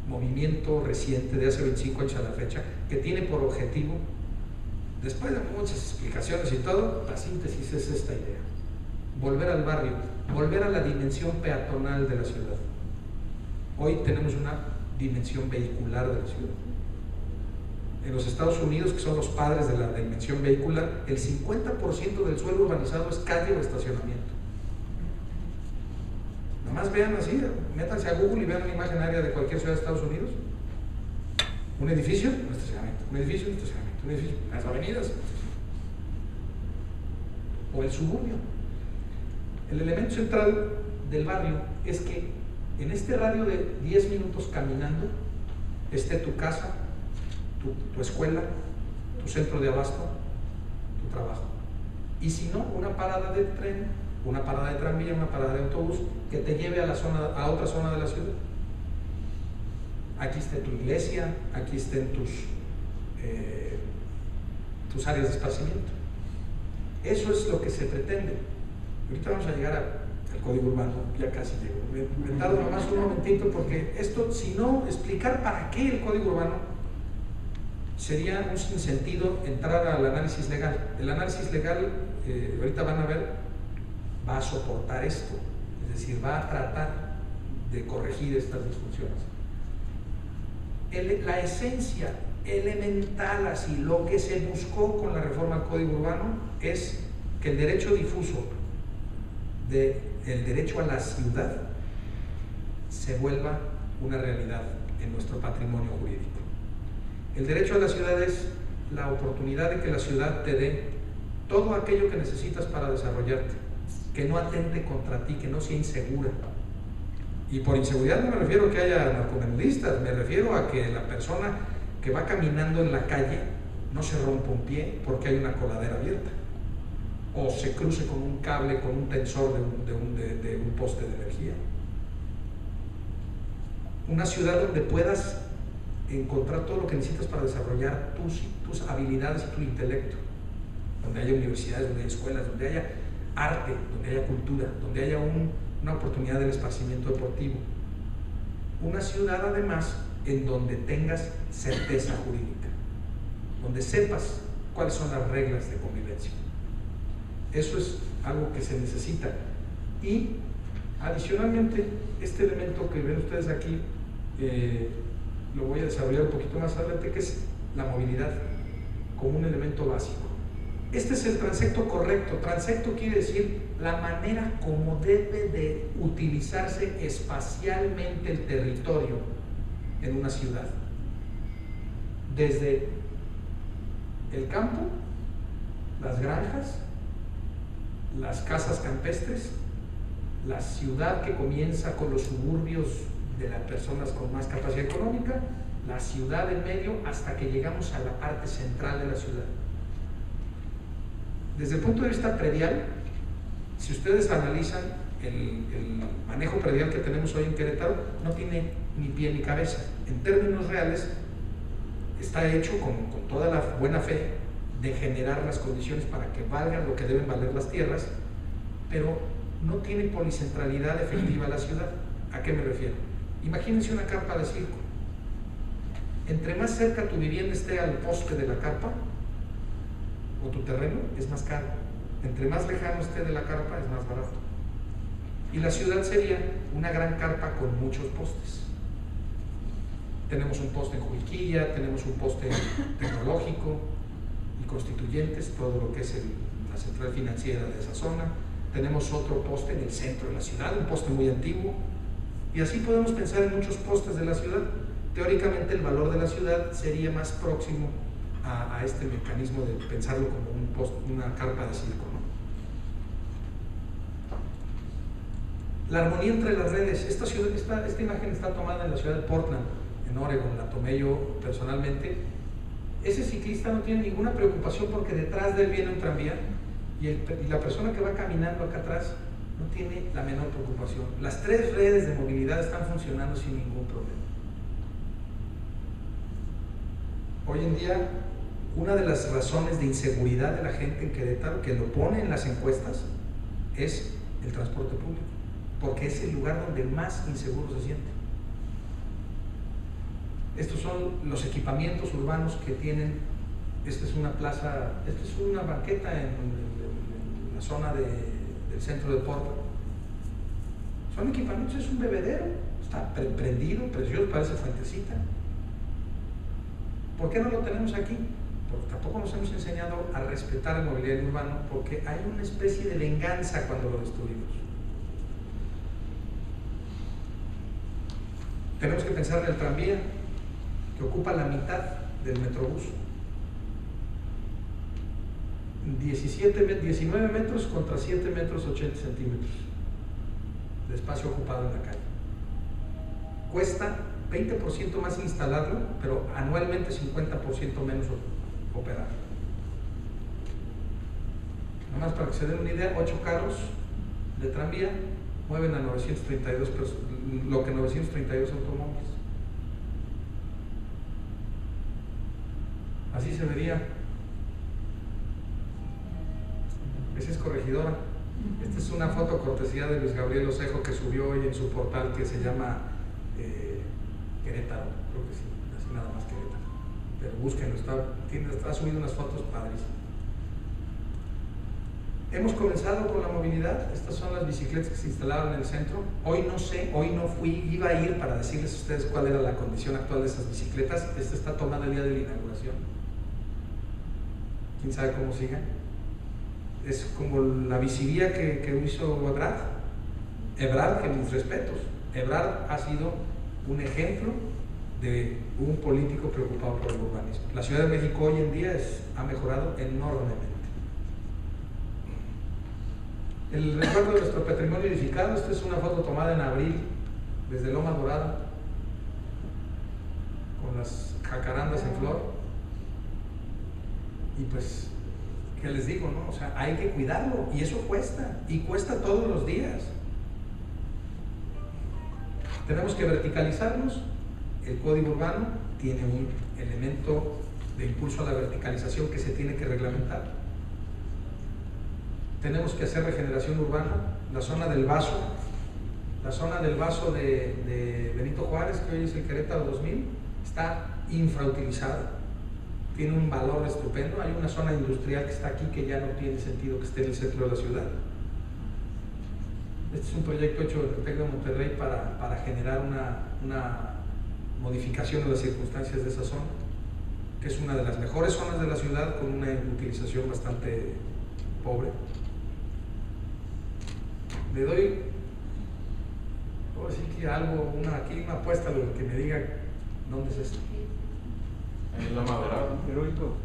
A: movimiento reciente de hace 25 años a la fecha que tiene por objetivo, después de muchas explicaciones y todo, la síntesis es esta idea: volver al barrio, volver a la dimensión peatonal de la ciudad. Hoy tenemos una dimensión vehicular de la ciudad. En los Estados Unidos, que son los padres de la dimensión vehicular, el 50% del suelo urbanizado es calle o estacionamiento. Nomás vean así, métanse a Google y vean una imagen aérea de cualquier ciudad de Estados Unidos. Un edificio, un estacionamiento, un edificio, un estacionamiento, un edificio, las avenidas. O el suburbio. El elemento central del barrio es que en este radio de 10 minutos caminando esté tu casa, tu escuela, tu centro de abasto, tu trabajo. Y si no, una parada de tren, una parada de tranvía, una parada de autobús que te lleve a otra zona de la ciudad. Aquí esté tu iglesia, aquí estén tus áreas de esparcimiento. Eso es lo que se pretende. Ahorita vamos a llegar al código urbano, ya casi llego. Me tardo nomás un momentito porque esto, si no explicar para qué el código urbano, sería un sinsentido entrar al análisis legal. El análisis legal, ahorita van a ver, va a soportar esto, es decir, va a tratar de corregir estas disfunciones. La esencia elemental, así, lo que se buscó con la reforma al Código Urbano es que el derecho difuso el derecho a la ciudad se vuelva una realidad en nuestro patrimonio jurídico. El derecho a la ciudad es la oportunidad de que la ciudad te dé todo aquello que necesitas para desarrollarte. que no atente contra ti, que no sea insegura. Y por inseguridad no me refiero a que haya narcomenudistas, me refiero a que la persona que va caminando en la calle no se rompa un pie porque hay una coladera abierta, o se cruce con un cable, con un tensor de un poste de energía. Una ciudad donde puedas encontrar todo lo que necesitas para desarrollar tus habilidades y tu intelecto, donde haya universidades, donde haya escuelas, donde haya arte, donde haya cultura, donde haya una oportunidad del esparcimiento deportivo. Una ciudad además en donde tengas certeza jurídica, donde sepas cuáles son las reglas de convivencia. Eso es algo que se necesita. Y adicionalmente, este elemento que ven ustedes aquí, lo voy a desarrollar un poquito más adelante, que es la movilidad como un elemento básico. Este es el transecto correcto. Transecto quiere decir la manera como debe de utilizarse espacialmente el territorio en una ciudad. Desde el campo, las granjas, las casas campestres, la ciudad que comienza con los suburbios de las personas con más capacidad económica, la ciudad en medio, hasta que llegamos a la parte central de la ciudad. Desde el punto de vista predial, si ustedes analizan el manejo predial que tenemos hoy en Querétaro, no tiene ni pie ni cabeza. En términos reales, está hecho con toda la buena fe de generar las condiciones para que valgan lo que deben valer las tierras, pero no tiene policentralidad efectiva la ciudad. ¿A qué me refiero? Imagínense una carpa de circo. Entre más cerca tu vivienda esté al poste de la carpa o tu terreno, es más caro. Entre más lejano esté de la carpa, es más barato. Y la ciudad sería una gran carpa con muchos postes. Tenemos un poste en Juiquilla, tenemos un poste tecnológico y Constituyentes, todo lo que es la central financiera de esa zona. Tenemos otro poste en el centro de la ciudad, un poste muy antiguo. Y así podemos pensar en muchos postes de la ciudad. Teóricamente el valor de la ciudad sería más próximo a este mecanismo de pensarlo como una carpa de circo, ¿no? La armonía entre las redes. Esta imagen está tomada en la ciudad de Portland, en Oregon, la tomé yo personalmente. Ese ciclista no tiene ninguna preocupación porque detrás de él viene un tranvía y la persona que va caminando acá atrás no tiene la menor preocupación. Las tres redes de movilidad están funcionando sin ningún problema. Hoy en día, una de las razones de inseguridad de la gente en Querétaro, que lo pone en las encuestas, es el transporte público, porque es el lugar donde más inseguro se siente. Estos son los equipamientos urbanos que tienen. Esta es una plaza, esta es una banqueta en la zona del centro de Portland. Son equipamientos, es un bebedero, está prendido, precioso, parece fuentecita. ¿Por qué no lo tenemos aquí? Porque tampoco nos hemos enseñado a respetar el mobiliario urbano, porque hay una especie de venganza cuando lo destruimos. Tenemos que pensar en el tranvía, que ocupa la mitad del Metrobús. 19 metros contra 7 metros 80 centímetros de espacio ocupado en la calle. Cuesta 20% más instalarlo, pero anualmente 50% menos operar. Nada más para que se den una idea, 8 carros de tranvía mueven a 932 personas, lo que 932 automóviles. Así se vería. Esa es Corregidora. Esta es una foto cortesía de Luis Gabriel Osejo que subió hoy en su portal que se llama Querétaro, creo que sí, así nada más Querétaro. Pero búsquenlo, está subiendo unas fotos padrísimas. Hemos comenzado con la movilidad. Estas son las bicicletas que se instalaron en el centro. Hoy no sé, hoy no fui, iba a ir para decirles a ustedes cuál era la condición actual de esas bicicletas. Esta está tomada el día de la inauguración. ¿Quién sabe cómo siga? Es como la bicivía que hizo Ebrard. Ebrard, que mis respetos. Ebrard ha sido un ejemplo de un político preocupado por el urbanismo. La Ciudad de México hoy en día ha mejorado enormemente. El recuerdo de nuestro patrimonio edificado. Esta es una foto tomada en abril desde Loma Dorada, con las jacarandas en flor. Y pues, ¿qué les digo, no? O sea, hay que cuidarlo, y eso cuesta, y cuesta todos los días. Tenemos que verticalizarnos. El código urbano tiene un elemento de impulso a la verticalización que se tiene que reglamentar. Tenemos que hacer regeneración urbana. La zona del Vaso de Benito Juárez, que hoy es el Querétaro 2000, está infrautilizada, tiene un valor estupendo. Hay una zona industrial que está aquí que ya no tiene sentido que esté en el centro de la ciudad. Este es un proyecto hecho en el TEC de Monterrey para generar una modificación de las circunstancias de esa zona, que es una de las mejores zonas de la ciudad con una utilización bastante pobre. Le doy, ahora sí que algo, una apuesta de lo que me diga dónde es esto.
B: En Loma Dorada, heroico.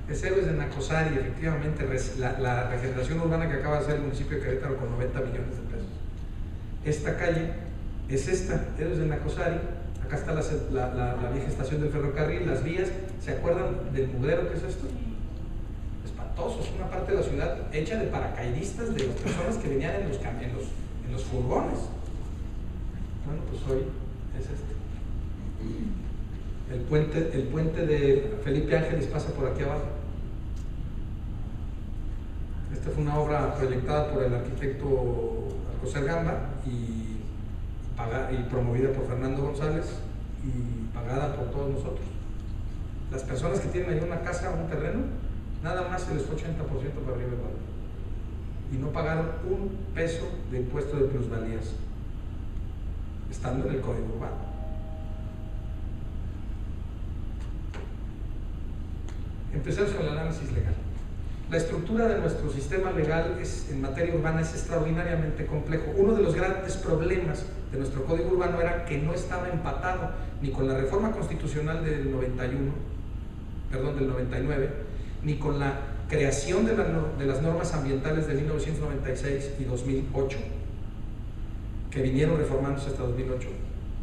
A: Es Héroes de Nacosari, efectivamente, la regeneración urbana que acaba de hacer el municipio de Querétaro con 90 millones de pesos. Esta calle es esta, Héroes de Nacosari. Acá está la vieja estación del ferrocarril, las vías. ¿Se acuerdan del mugrero que es esto? Espantoso, es una parte de la ciudad hecha de paracaidistas, de las personas que venían en los furgones. Bueno, pues hoy es este. El puente de Felipe Ángeles pasa por aquí abajo. Esta fue una obra proyectada por el arquitecto Alcocer Gamba y promovida por Fernando González y pagada por todos nosotros. Las personas que tienen ahí una casa o un terreno, nada más se les fue 80% para arriba del valor y no pagaron un peso de impuesto de plusvalías, estando en el Código Urbano. Empecemos con el análisis legal. La estructura de nuestro sistema legal en materia urbana es extraordinariamente complejo. Uno de los grandes problemas de nuestro Código Urbano era que no estaba empatado ni con la reforma constitucional del 99, ni con la creación de las normas ambientales de 1996 y 2008, que vinieron reformándose hasta 2008.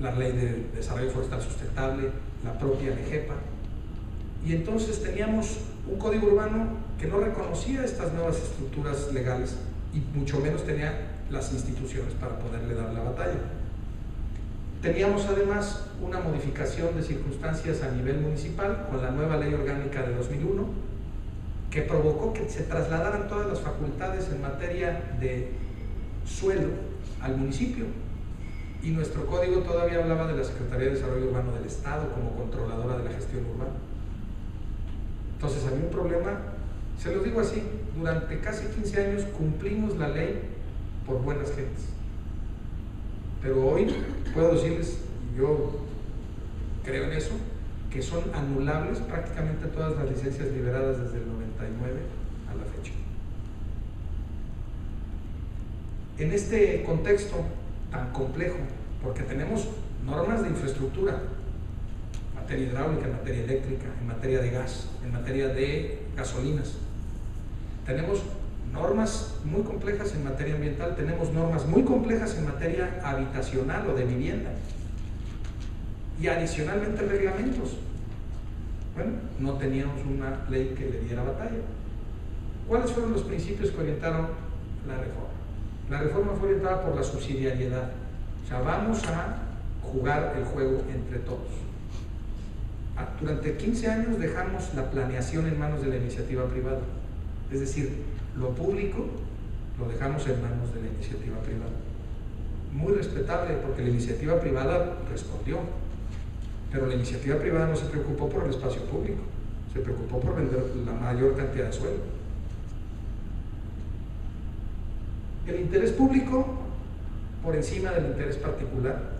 A: La Ley de Desarrollo Forestal Sustentable, la propia LEGEPA. Y entonces teníamos un código urbano que no reconocía estas nuevas estructuras legales y mucho menos tenía las instituciones para poderle dar la batalla. Teníamos además una modificación de circunstancias a nivel municipal con la nueva Ley Orgánica de 2001, que provocó que se trasladaran todas las facultades en materia de suelo al municipio, y nuestro código todavía hablaba de la Secretaría de Desarrollo Urbano del Estado como controladora de la gestión urbana. Entonces había un problema, se los digo así, durante casi 15 años cumplimos la ley por buenas gentes. Pero hoy puedo decirles, y yo creo en eso, que son anulables prácticamente todas las licencias liberadas desde el 99 a la fecha. En este contexto tan complejo, porque tenemos normas de infraestructura, en materia hidráulica, en materia eléctrica, en materia de gas, en materia de gasolinas, tenemos normas muy complejas en materia ambiental, tenemos normas muy complejas en materia habitacional o de vivienda, y adicionalmente reglamentos. Bueno, no teníamos una ley que le diera batalla. ¿Cuáles fueron los principios que orientaron la reforma? La reforma fue orientada por la subsidiariedad, o sea, vamos a jugar el juego entre todos. Durante 15 años dejamos la planeación en manos de la iniciativa privada, es decir, lo público lo dejamos en manos de la iniciativa privada. Muy respetable, porque la iniciativa privada respondió, pero la iniciativa privada no se preocupó por el espacio público, se preocupó por vender la mayor cantidad de suelo. El interés público por encima del interés particular.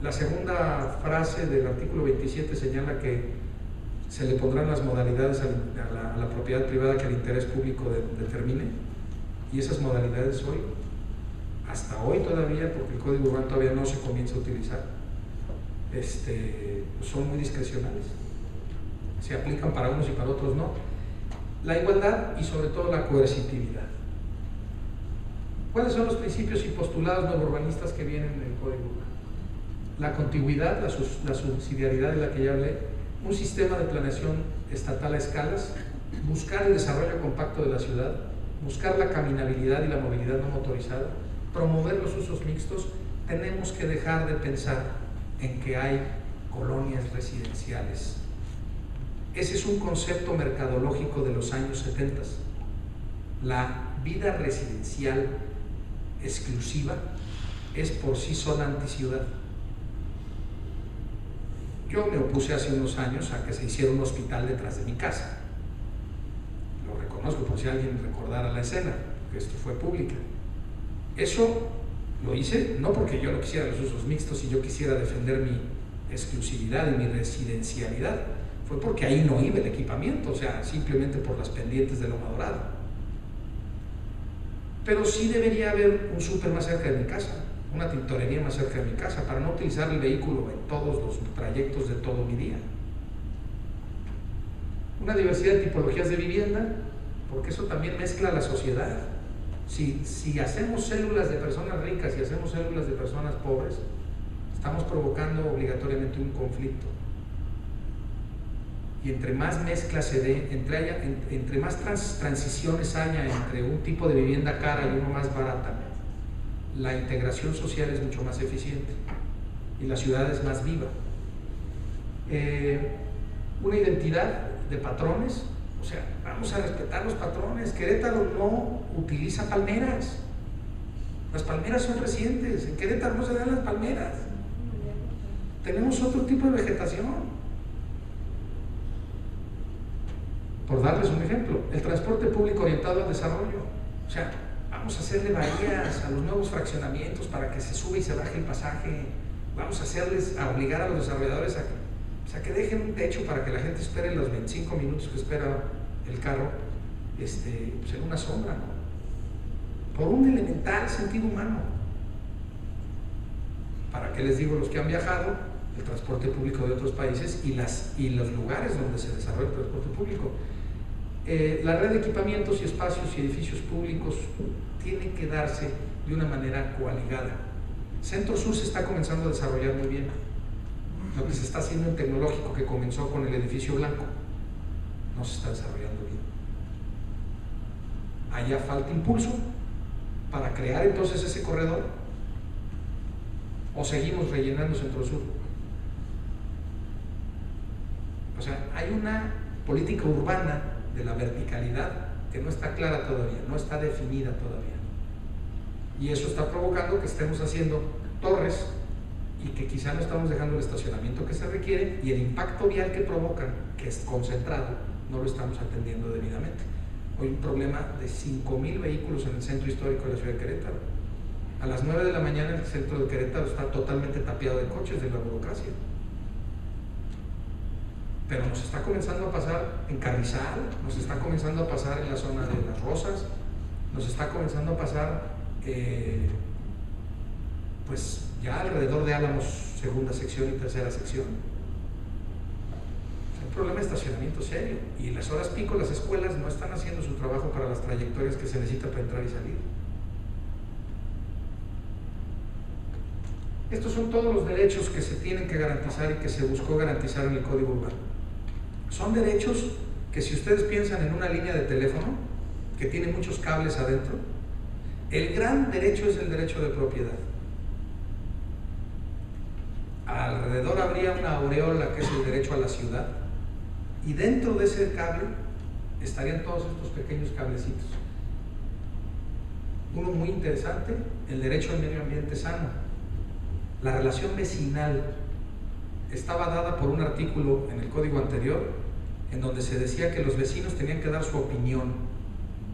A: La segunda frase del artículo 27 señala que se le pondrán las modalidades a la propiedad privada que el interés público determine, y esas modalidades hoy, hasta hoy todavía, porque el Código Urbano todavía no se comienza a utilizar, son muy discrecionales, se aplican para unos y para otros no. La igualdad y sobre todo la coercitividad. ¿Cuáles son los principios y postulados nuevo-urbanistas que vienen en el Código Urbano? La contiguidad, la subsidiariedad de la que ya hablé, un sistema de planeación estatal a escalas, buscar el desarrollo compacto de la ciudad, buscar la caminabilidad y la movilidad no motorizada, promover los usos mixtos. Tenemos que dejar de pensar en que hay colonias residenciales. Ese es un concepto mercadológico de los años 70. La vida residencial exclusiva es por sí sola anticiudad. Yo me opuse hace unos años a que se hiciera un hospital detrás de mi casa. Lo reconozco por si alguien recordara la escena, que esto fue pública. Eso lo hice no porque yo no quisiera los usos mixtos y yo quisiera defender mi exclusividad y mi residencialidad, fue porque ahí no iba el equipamiento, o sea, simplemente por las pendientes de Loma Dorada. Pero sí debería haber un súper más cerca de mi casa, una tintorería más cerca de mi casa, para no utilizar el vehículo en todos los trayectos de todo mi día. Una diversidad de tipologías de vivienda, porque eso también mezcla la sociedad. Si hacemos células de personas ricas y hacemos células de personas pobres, estamos provocando obligatoriamente un conflicto. Y entre más mezcla se dé, entre más transiciones haya entre un tipo de vivienda cara y uno más barata, la integración social es mucho más eficiente y la ciudad es más viva. Una identidad de patrones, o sea, vamos a respetar los patrones. Querétaro no utiliza palmeras. Las palmeras son recientes. En Querétaro no se dan las palmeras. Tenemos otro tipo de vegetación. Por darles un ejemplo, el transporte público orientado al desarrollo. O sea, vamos a hacerle bahías a los nuevos fraccionamientos para que se sube y se baje el pasaje. Vamos a obligar a los desarrolladores a que dejen un techo para que la gente espere los 25 minutos que espera el carro pues en una sombra, ¿no? Por un elemental sentido humano. ¿Para qué les digo los que han viajado? El transporte público de otros países y los lugares donde se desarrolla el transporte público. La red de equipamientos y espacios y edificios públicos tiene que darse de una manera coaligada. Centro Sur se está comenzando a desarrollar muy bien. Lo que se está haciendo en Tecnológico, que comenzó con el edificio blanco, no se está desarrollando bien. Allá falta impulso para crear entonces ese corredor, o seguimos rellenando Centro Sur. O sea, hay una política urbana de la verticalidad que no está clara todavía, no está definida todavía. Y eso está provocando que estemos haciendo torres y que quizá no estamos dejando el estacionamiento que se requiere, y el impacto vial que provocan, que es concentrado, no lo estamos atendiendo debidamente. Hoy un problema de 5,000 vehículos en el centro histórico de la ciudad de Querétaro. A las 9 de la mañana el centro de Querétaro está totalmente tapiado de coches de la burocracia. Pero nos está comenzando a pasar en Carrizal, nos está comenzando a pasar en la zona de Las Rosas, nos está comenzando a pasar pues ya alrededor de Álamos, segunda sección y tercera sección. Es un problema de estacionamiento serio, y en las horas pico las escuelas no están haciendo su trabajo para las trayectorias que se necesita para entrar y salir. Estos son todos los derechos que se tienen que garantizar y que se buscó garantizar en el Código Urbano. Son derechos que, si ustedes piensan en una línea de teléfono que tiene muchos cables adentro, el gran derecho es el derecho de propiedad. Alrededor habría una aureola que es el derecho a la ciudad, y dentro de ese cable estarían todos estos pequeños cablecitos. Uno muy interesante, el derecho al medio ambiente sano. La relación vecinal estaba dada por un artículo en el código anterior, en donde se decía que los vecinos tenían que dar su opinión,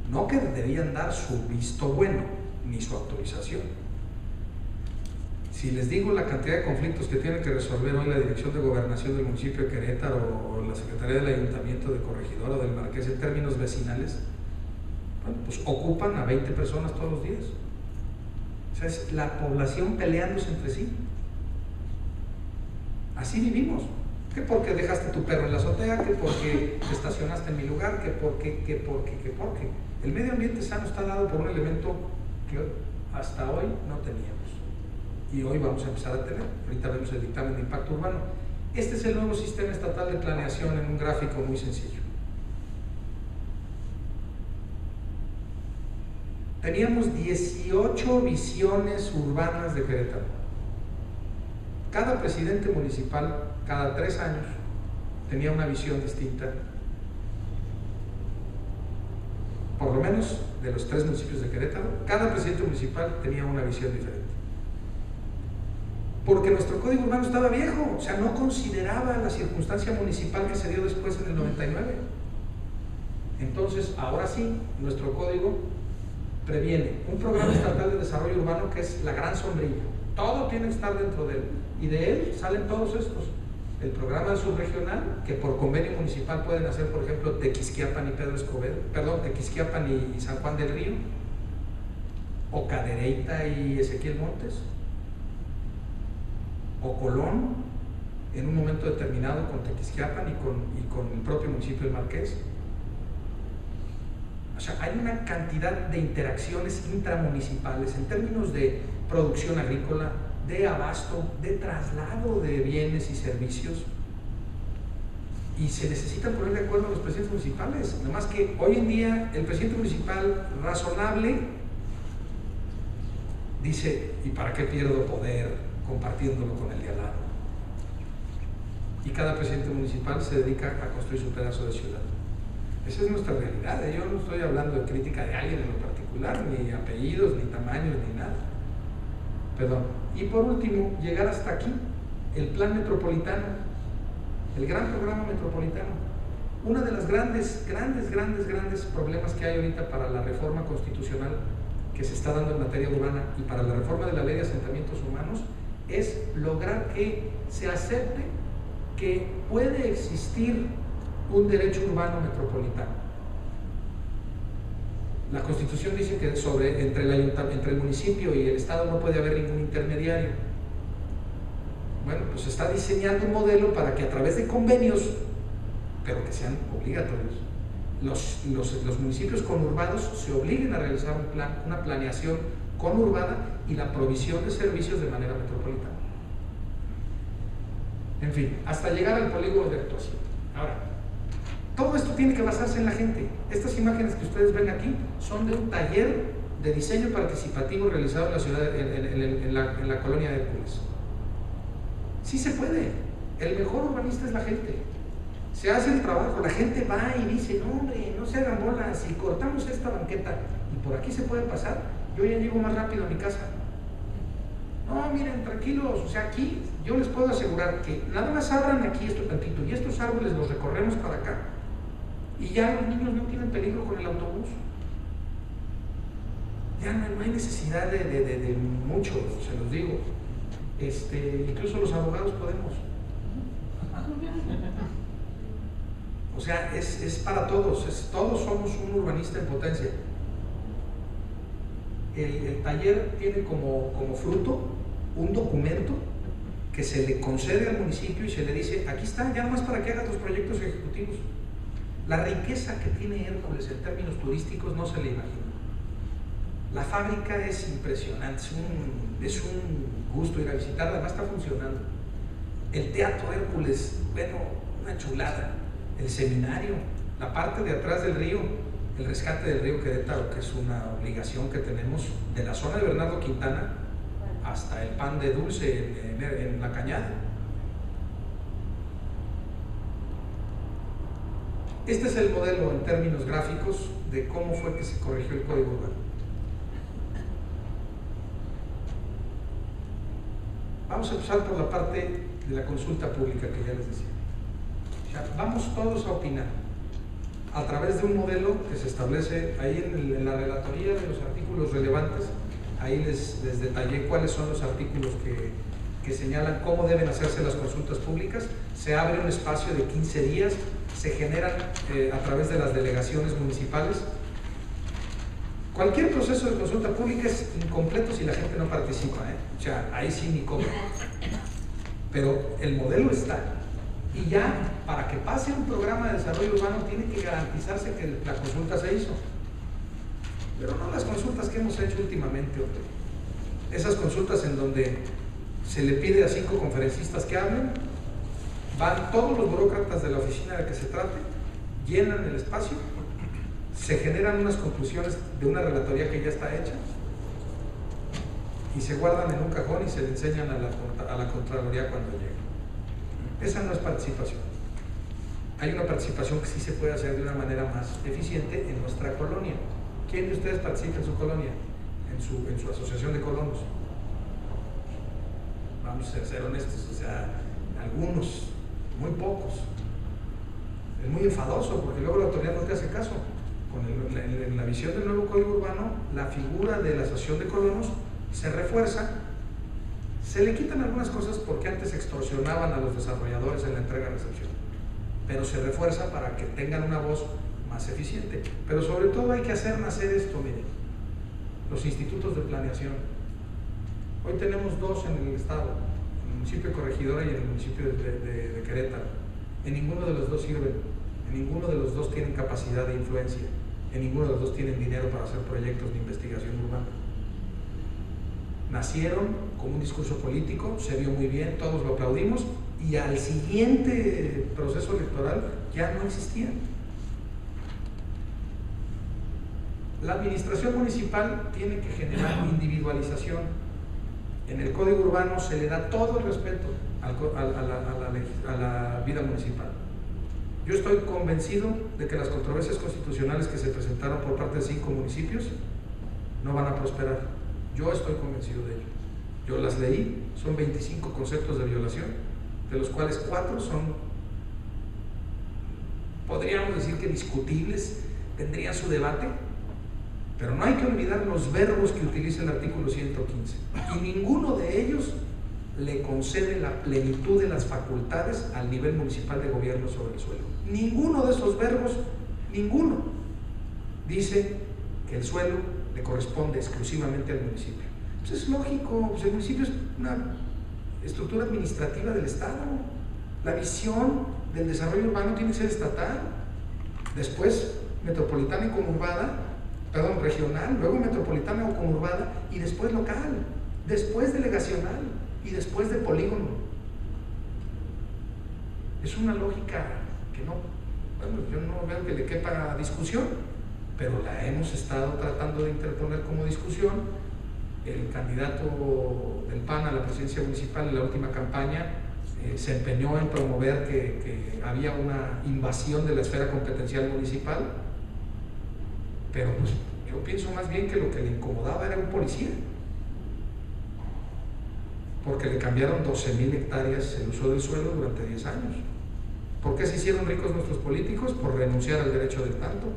A: no que debían dar su visto bueno ni su autorización. Si les digo la cantidad de conflictos que tiene que resolver hoy la Dirección de Gobernación del municipio de Querétaro o la Secretaría del Ayuntamiento de Corregidora o del Marqués en términos vecinales, bueno, pues ocupan a 20 personas todos los días. O sea, es la población peleándose entre sí. Así vivimos. Que porque dejaste tu perro en la azotea, que porque te estacionaste en mi lugar, que porque. El medio ambiente sano está dado por un elemento que hasta hoy no teníamos. Y hoy vamos a empezar a tener. Ahorita vemos el dictamen de impacto urbano. Este es el nuevo sistema estatal de planeación en un gráfico muy sencillo. Teníamos 18 visiones urbanas de Querétaro. Cada presidente municipal, cada 3 años, tenía una visión distinta. Por lo menos de los 3 municipios de Querétaro, cada presidente municipal tenía una visión diferente. Porque nuestro código urbano estaba viejo, o sea, no consideraba la circunstancia municipal que se dio después en el 99. Entonces, ahora sí, nuestro código previene un programa estatal de desarrollo urbano que es la gran sombrilla. Todo tiene que estar dentro de él. Y de él salen todos estos. El programa subregional, que por convenio municipal pueden hacer, por ejemplo, Tequisquiapan y Pedro Escobedo, perdón, Tequisquiapan y San Juan del Río, o Cadereyta y Ezequiel Montes, o Colón, en un momento determinado con Tequisquiapan y con el propio municipio del Marqués. O sea, hay una cantidad de interacciones intramunicipales en términos de producción agrícola, de abasto, de traslado de bienes y servicios, y se necesita poner de acuerdo a los presidentes municipales. Nada más que hoy en día el presidente municipal razonable dice: ¿y para qué pierdo poder compartiéndolo con el de al lado? Y cada presidente municipal se dedica a construir su pedazo de ciudad. Esa es nuestra realidad. Yo no estoy hablando de crítica de alguien en lo particular, ni apellidos, ni tamaños, ni nada. Perdón. Y por último, llegar hasta aquí, el plan metropolitano, el gran programa metropolitano. Uno de los grandes problemas que hay ahorita para la reforma constitucional que se está dando en materia urbana y para la reforma de la ley de asentamientos humanos es lograr que se acepte que puede existir un derecho urbano metropolitano. La Constitución dice que entre el municipio y el Estado no puede haber ningún intermediario. Bueno, pues se está diseñando un modelo para que a través de convenios, pero que sean obligatorios, los municipios conurbados se obliguen a realizar un plan, una planeación conurbada y la provisión de servicios de manera metropolitana. En fin, hasta llegar al polígono de actuación. Ahora, todo esto tiene que basarse en la gente. Estas imágenes que ustedes ven aquí son de un taller de diseño participativo realizado en la ciudad, en la colonia de Hércules. Sí se puede. El mejor urbanista es la gente. Se hace el trabajo, la gente va y dice: no hombre, no se hagan bolas, si cortamos esta banqueta y por aquí se puede pasar, yo ya llego más rápido a mi casa. No, miren, tranquilos, o sea, aquí yo les puedo asegurar que nada más abran aquí esto tantito y estos árboles los recorremos para acá y ya los niños no tienen peligro con el autobús. Ya no hay necesidad de mucho, se los digo. Incluso los abogados podemos. O sea, es para todos, todos somos un urbanista en potencia. El taller tiene como fruto un documento que se le concede al municipio y se le dice: aquí está, ya nomás para que hagas los proyectos ejecutivos. La riqueza que tiene Hércules en términos turísticos no se le imagina. La fábrica es impresionante, es un gusto ir a visitarla, además está funcionando. El Teatro Hércules, bueno, una chulada. El seminario, la parte de atrás del río, el rescate del río Querétaro, que es una obligación que tenemos de la zona de Bernardo Quintana hasta el Pan de Dulce en La Cañada. Este es el modelo en términos gráficos de cómo fue que se corrigió el Código Urbano. Vamos a empezar por la parte de la consulta pública que ya les decía. O sea, vamos todos a opinar a través de un modelo que se establece ahí en la relatoría de los artículos relevantes. Ahí les detallé cuáles son los artículos que señalan cómo deben hacerse las consultas públicas. Se abre un espacio de 15 días, se generan a través de las delegaciones municipales. Cualquier proceso de consulta pública es incompleto si la gente no participa, O sea, ahí sí ni cómo. Pero el modelo está. Y ya, para que pase un programa de desarrollo urbano, tiene que garantizarse que la consulta se hizo. Pero no las consultas que hemos hecho últimamente, hombre. Esas consultas en donde se le pide a 5 conferencistas que hablen, van todos los burócratas de la oficina de que se trate, llenan el espacio, se generan unas conclusiones de una relatoría que ya está hecha y se guardan en un cajón y se le enseñan a la Contraloría cuando llegue. Esa no es participación. Hay una participación que sí se puede hacer de una manera más eficiente en nuestra colonia. ¿Quién de ustedes participa en su colonia? En su asociación de colonos. Vamos a ser honestos, o sea, algunos, muy pocos. Es muy enfadoso porque luego la autoridad no te hace caso. En la visión del nuevo Código Urbano, la figura de la asociación de colonos se refuerza. Se le quitan algunas cosas porque antes extorsionaban a los desarrolladores en la entrega-recepción, pero se refuerza para que tengan una voz más eficiente. Pero sobre todo hay que hacer nacer esto, miren, los institutos de planeación. Hoy tenemos 2 en el estado, en el municipio de Corregidora y en el municipio de Querétaro. En ninguno de los 2 sirven, en ninguno de los 2 tienen capacidad de influencia, en ninguno de los 2 tienen dinero para hacer proyectos de investigación urbana. Nacieron con un discurso político, se vio muy bien, todos lo aplaudimos, y al siguiente proceso electoral ya no existían. La administración municipal tiene que generar individualización. En el Código Urbano se le da todo el respeto a la vida municipal. Yo estoy convencido de que las controversias constitucionales que se presentaron por parte de 5 municipios no van a prosperar. Yo estoy convencido de ello. Yo las leí, son 25 conceptos de violación, de los cuales 4 son, podríamos decir que discutibles, tendrían su debate, pero no hay que olvidar los verbos que utiliza el artículo 115. Y ninguno de ellos le concede la plenitud de las facultades al nivel municipal de gobierno sobre el suelo. Ninguno de esos verbos, ninguno, dice que el suelo le corresponde exclusivamente al municipio. Pues es lógico, pues el municipio es una estructura administrativa del Estado. La visión del desarrollo urbano tiene que ser estatal, después metropolitana y conurbada, perdón, regional, luego metropolitana o conurbada y después local, después delegacional y después de polígono. Es una lógica que no, bueno, yo no veo que le quepa discusión, pero la hemos estado tratando de interponer como discusión. El candidato del PAN a la presidencia municipal en la última campaña se empeñó en promover que había una invasión de la esfera competencial municipal, pero pues yo pienso más bien que lo que le incomodaba era un policía, porque le cambiaron 12,000 hectáreas el uso del suelo durante 10 años. ¿Por qué se hicieron ricos nuestros políticos? Por renunciar al derecho del tanto,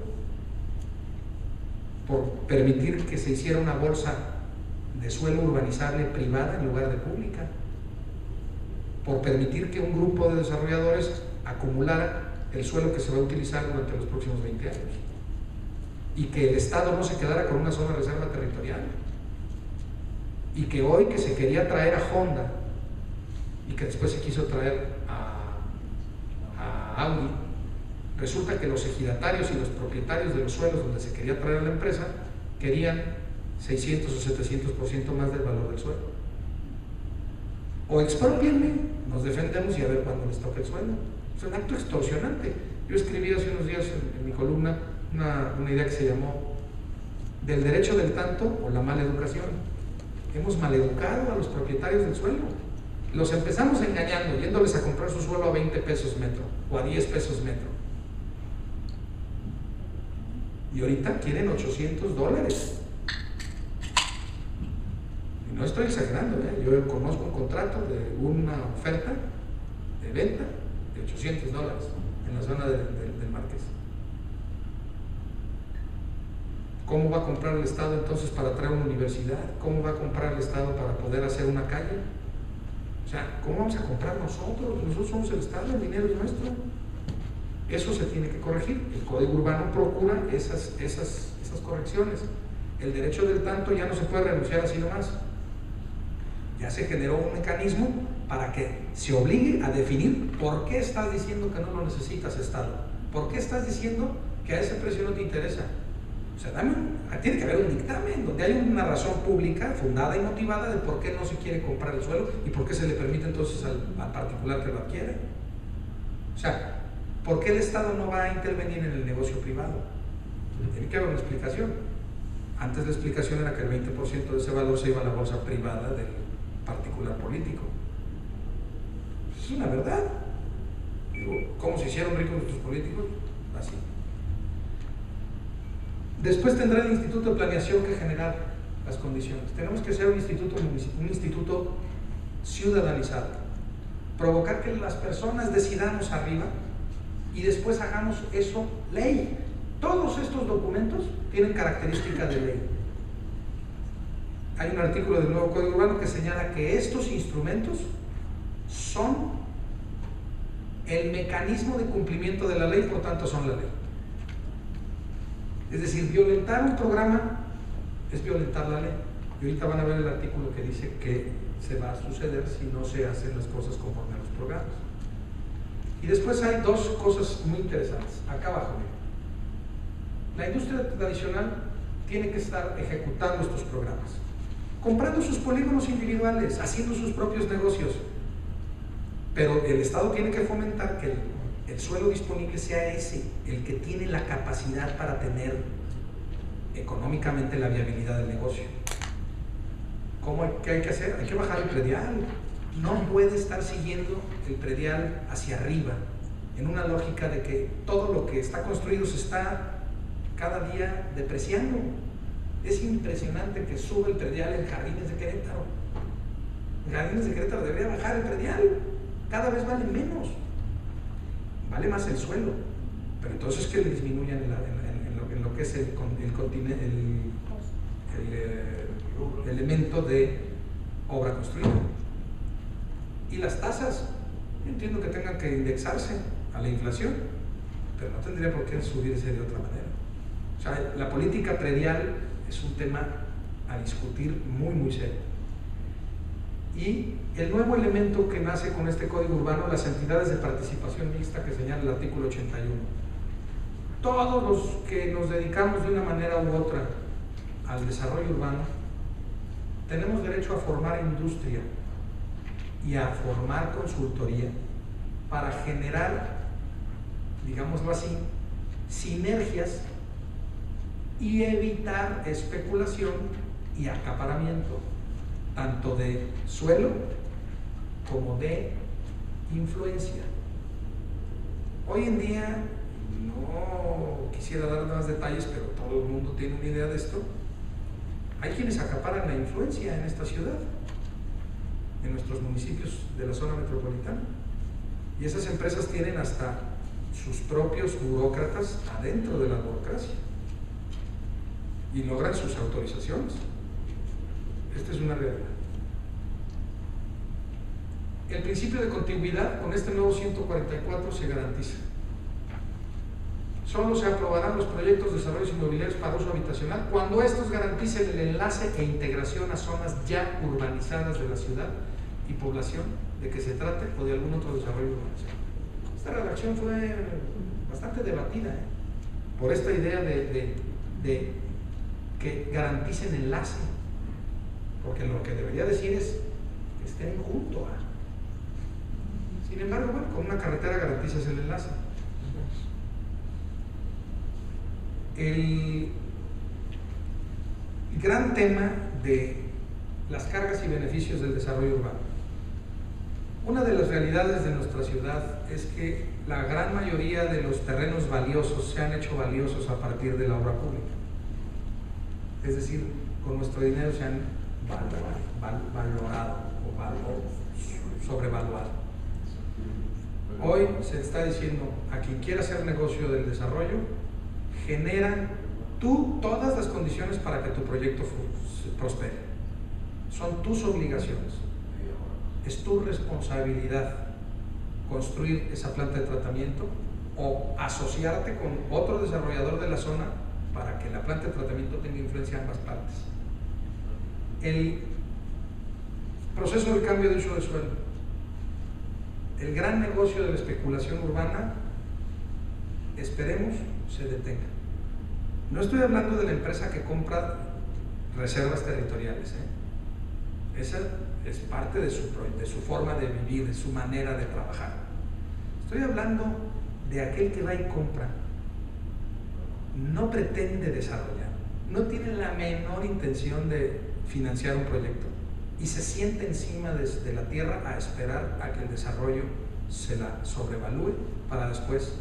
A: por permitir que se hiciera una bolsa de suelo urbanizable privada en lugar de pública, por permitir que un grupo de desarrolladores acumulara el suelo que se va a utilizar durante los próximos 20 años y que el Estado no se quedara con una sola reserva territorial, y que hoy que se quería traer a Honda y que después se quiso traer a Audi, resulta que los ejidatarios y los propietarios de los suelos donde se quería traer a la empresa querían 600 o 700% más del valor del suelo. O expropienme, nos defendemos y a ver cuándo les toca el suelo. Es un acto extorsionante. Yo escribí hace unos días en mi columna una idea que se llamó del derecho del tanto o la mala educación. Hemos maleducado a los propietarios del suelo. Los empezamos engañando, yéndoles a comprar su suelo a 20 pesos metro o a 10 pesos metro. Y ahorita quieren $800. Y no estoy exagerando, ¿eh? Yo conozco un contrato de una oferta de venta de $800 en la zona del Marqués. ¿Cómo va a comprar el Estado entonces para traer una universidad? ¿Cómo va a comprar el Estado para poder hacer una calle? O sea, ¿cómo vamos a comprar nosotros? Nosotros somos el Estado, el dinero es nuestro. Eso se tiene que corregir. El Código Urbano procura esas correcciones. El derecho del tanto ya no se puede renunciar así nomás. Ya se generó un mecanismo para que se obligue a definir por qué estás diciendo que no lo necesitas, Estado. ¿Por qué estás diciendo que a ese precio no te interesa? O sea, tiene que haber un dictamen donde hay una razón pública, fundada y motivada de por qué no se quiere comprar el suelo y por qué se le permite entonces al particular que lo adquiere. O sea, ¿por qué el Estado no va a intervenir en el negocio privado? Tiene que haber una explicación. Antes la explicación era que el 20% de ese valor se iba a la bolsa privada del particular político. Es una verdad. Digo, ¿cómo se hicieron ricos nuestros políticos? Así. Después tendrá el Instituto de Planeación que generar las condiciones. Tenemos que ser un instituto ciudadanizado. Provocar que las personas decidamos arriba y después hagamos eso ley. Todos estos documentos tienen característica de ley. Hay un artículo del nuevo Código Urbano que señala que estos instrumentos son el mecanismo de cumplimiento de la ley, por tanto son la ley. Es decir, violentar un programa es violentar la ley. Y ahorita van a ver el artículo que dice que se va a suceder si no se hacen las cosas conforme a los programas. Y después hay dos cosas muy interesantes. Acá abajo, miren. La industria tradicional tiene que estar ejecutando estos programas, comprando sus polígonos individuales, haciendo sus propios negocios. Pero el Estado tiene que fomentar que el suelo disponible sea ese, el que tiene la capacidad para tener económicamente la viabilidad del negocio. ¿Qué hay que hacer? Hay que bajar el predial. No puede estar siguiendo el predial hacia arriba, en una lógica de que todo lo que está construido se está cada día depreciando. Es impresionante que sube el predial en Jardines de Querétaro. En Jardines de Querétaro debería bajar el predial. Cada vez vale menos. Vale más el suelo. Pero entonces que le disminuyan en lo que es el elemento de obra construida. Y las tasas, yo entiendo que tengan que indexarse a la inflación, pero no tendría por qué subirse de otra manera. O sea, la política predial es un tema a discutir muy, muy serio. Y el nuevo elemento que nace con este Código Urbano, las entidades de participación mixta que señala el artículo 81. Todos los que nos dedicamos de una manera u otra al desarrollo urbano, tenemos derecho a formar industria y a formar consultoría para generar, digámoslo así, sinergias y evitar especulación y acaparamiento, tanto de suelo como de influencia. Hoy en día, no quisiera dar más detalles, pero todo el mundo tiene una idea de esto. Hay quienes acaparan la influencia en esta ciudad, en nuestros municipios de la zona metropolitana. Y esas empresas tienen hasta sus propios burócratas adentro de la burocracia y logran sus autorizaciones. Esta es una realidad. El principio de contiguidad con este nuevo 144 se garantiza. Solo se aprobarán los proyectos de desarrollos inmobiliarios para uso habitacional cuando estos garanticen el enlace e integración a zonas ya urbanizadas de la ciudad y población de que se trate o de algún otro desarrollo urbanizado. Esta redacción fue bastante debatida por esta idea de que garanticen enlace, porque lo que debería decir es que estén junto a. Sin embargo, bueno, con una carretera garantizas el enlace. El gran tema de las cargas y beneficios del desarrollo urbano. Una de las realidades de nuestra ciudad es que la gran mayoría de los terrenos valiosos se han hecho valiosos a partir de la obra pública. Es decir, con nuestro dinero se han valorado o sobrevaluado. Hoy se está diciendo a quien quiera hacer negocio del desarrollo, generan todas las condiciones para que tu proyecto prospere. Son tus obligaciones. Es tu responsabilidad construir esa planta de tratamiento o asociarte con otro desarrollador de la zona para que la planta de tratamiento tenga influencia en ambas partes. El proceso del cambio de uso de suelo, el gran negocio de la especulación urbana, esperemos se detenga. No estoy hablando de la empresa que compra reservas territoriales, Esa es parte de su forma de vivir, de su manera de trabajar. Estoy hablando de aquel que va y compra, no pretende desarrollar, no tiene la menor intención de financiar un proyecto y se siente encima de la tierra a esperar a que el desarrollo se la sobrevalúe para después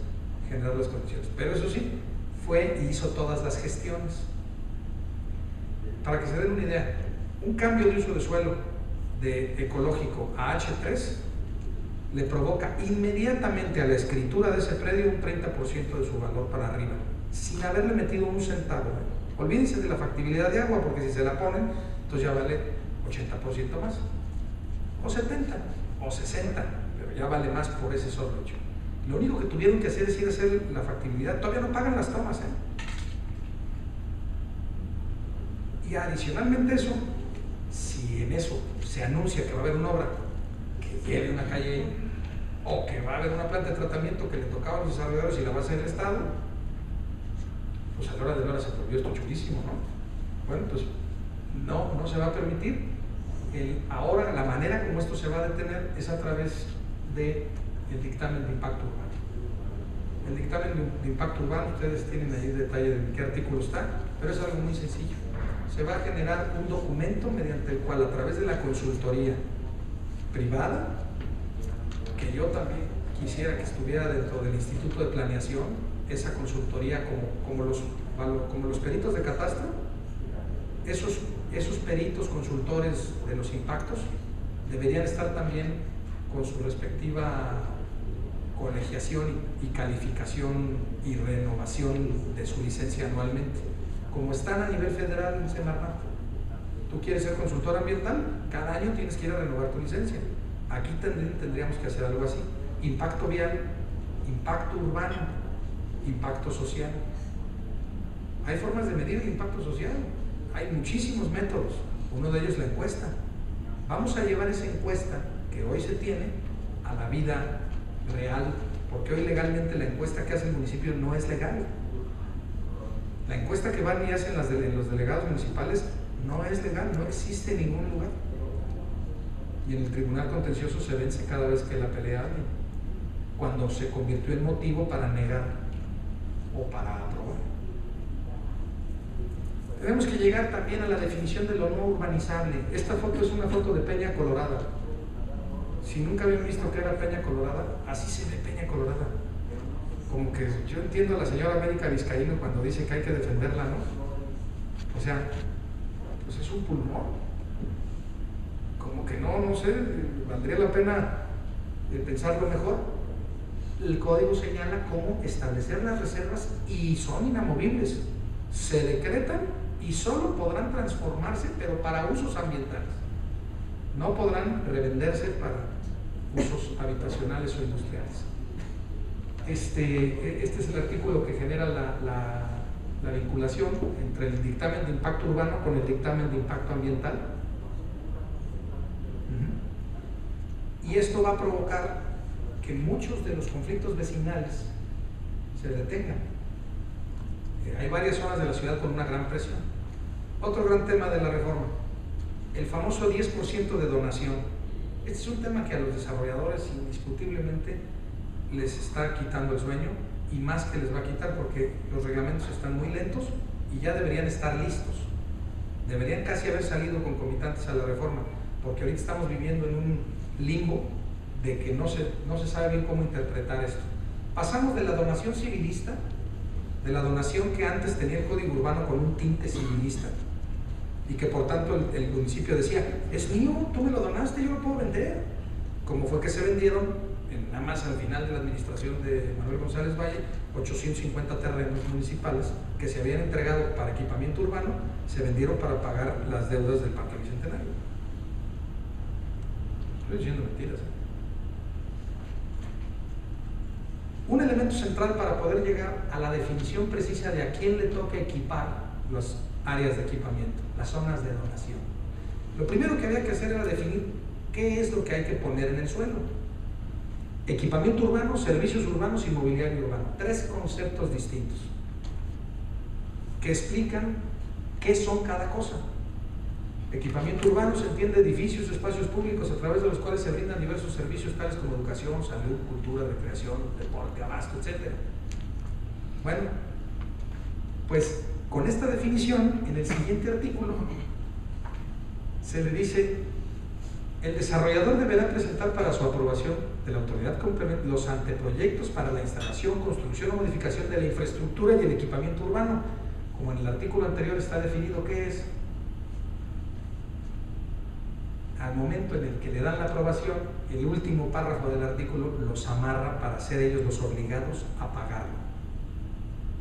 A: generar las condiciones. Pero eso sí, fue y hizo todas las gestiones. Para que se den una idea, un cambio de uso de suelo de ecológico a H3 le provoca inmediatamente a la escritura de ese predio un 30% de su valor para arriba, sin haberle metido un centavo. Olvídense de la factibilidad de agua, porque si se la ponen, entonces ya vale 80% más, o 70, o 60, pero ya vale más por ese solo hecho. Lo único que tuvieron que hacer es ir a hacer la factibilidad. Todavía no pagan las tomas, Y adicionalmente eso, si en eso se anuncia que va a haber una obra que lleve una calle ahí, o que va a haber una planta de tratamiento que le tocaba a los desarrolladores y la va a hacer el Estado, pues a la hora de la hora se volvió esto chulísimo, ¿no? Bueno, pues no se va a permitir. Ahora la manera como esto se va a detener es a través del dictamen de impacto urbano. El dictamen de impacto urbano, ustedes tienen ahí el detalle de en qué artículo está, pero es algo muy sencillo. Se va a generar un documento mediante el cual, a través de la consultoría privada, que yo también quisiera que estuviera dentro del Instituto de Planeación, esa consultoría como los peritos de catastro, esos peritos consultores de los impactos deberían estar también con su respectiva colegiación y calificación y renovación de su licencia anualmente, como están a nivel federal en Semarnat. Tú quieres ser consultor ambiental, cada año tienes que ir a renovar tu licencia. Aquí tendríamos que hacer algo así: impacto vial, impacto urbano, impacto social. Hay formas de medir el impacto social, hay muchísimos métodos, uno de ellos es la encuesta. Vamos a llevar esa encuesta que hoy se tiene a la vida real, porque hoy legalmente la encuesta que hace el municipio no es legal. La encuesta que van y hacen los delegados municipales no es legal, no existe en ningún lugar. Y en el Tribunal Contencioso se vence cada vez que la pelea alguien, cuando se convirtió en motivo para negar o para aprobar. Tenemos que llegar también a la definición de lo no urbanizable. Esta foto es una foto de Peña Colorada. Si nunca habían visto que era Peña Colorada, así se ve Peña Colorada. Como que yo entiendo a la señora América Vizcaíno cuando dice que hay que defenderla, ¿no? O sea, pues es un pulmón. Como que no sé, valdría la pena pensarlo mejor. El código señala cómo establecer las reservas y son inamovibles. Se decretan y solo podrán transformarse, pero para usos ambientales. No podrán revenderse para usos habitacionales o industriales. Este es el artículo que genera la vinculación entre el dictamen de impacto urbano con el dictamen de impacto ambiental. Y esto va a provocar que muchos de los conflictos vecinales se detengan. Hay varias zonas de la ciudad con una gran presión. Otro gran tema de la reforma, el famoso 10% de donación. Este es un tema que a los desarrolladores indiscutiblemente les está quitando el sueño, y más que les va a quitar, porque los reglamentos están muy lentos y ya deberían estar listos. Deberían casi haber salido concomitantes a la reforma, porque ahorita estamos viviendo en un limbo de que no se sabe bien cómo interpretar esto. Pasamos de la donación civilista, de la donación que antes tenía el Código Urbano con un tinte civilista, y que por tanto el municipio decía, es mío, tú me lo donaste, yo lo puedo vender. Como fue que se vendieron, nada más al final de la administración de Manuel González Valle, 850 terrenos municipales que se habían entregado para equipamiento urbano, se vendieron para pagar las deudas del Parque Bicentenario. Estoy diciendo mentiras. Un elemento central para poder llegar a la definición precisa de a quién le toca equipar las áreas de equipamiento, las zonas de donación. Lo primero que había que hacer era definir qué es lo que hay que poner en el suelo. Equipamiento urbano, servicios urbanos y mobiliario urbano. Tres conceptos distintos. que explican qué son cada cosa. Equipamiento urbano se entiende edificios, espacios públicos a través de los cuales se brindan diversos servicios tales como educación, salud, cultura, recreación, deporte, abasto, etc. Bueno, pues con esta definición, en el siguiente artículo se le dice: el desarrollador deberá presentar para su aprobación de la autoridad competente los anteproyectos para la instalación, construcción o modificación de la infraestructura y el equipamiento urbano, como en el artículo anterior está definido qué es. Al momento en el que le dan la aprobación, el último párrafo del artículo los amarra para ser ellos los obligados a pagarlo.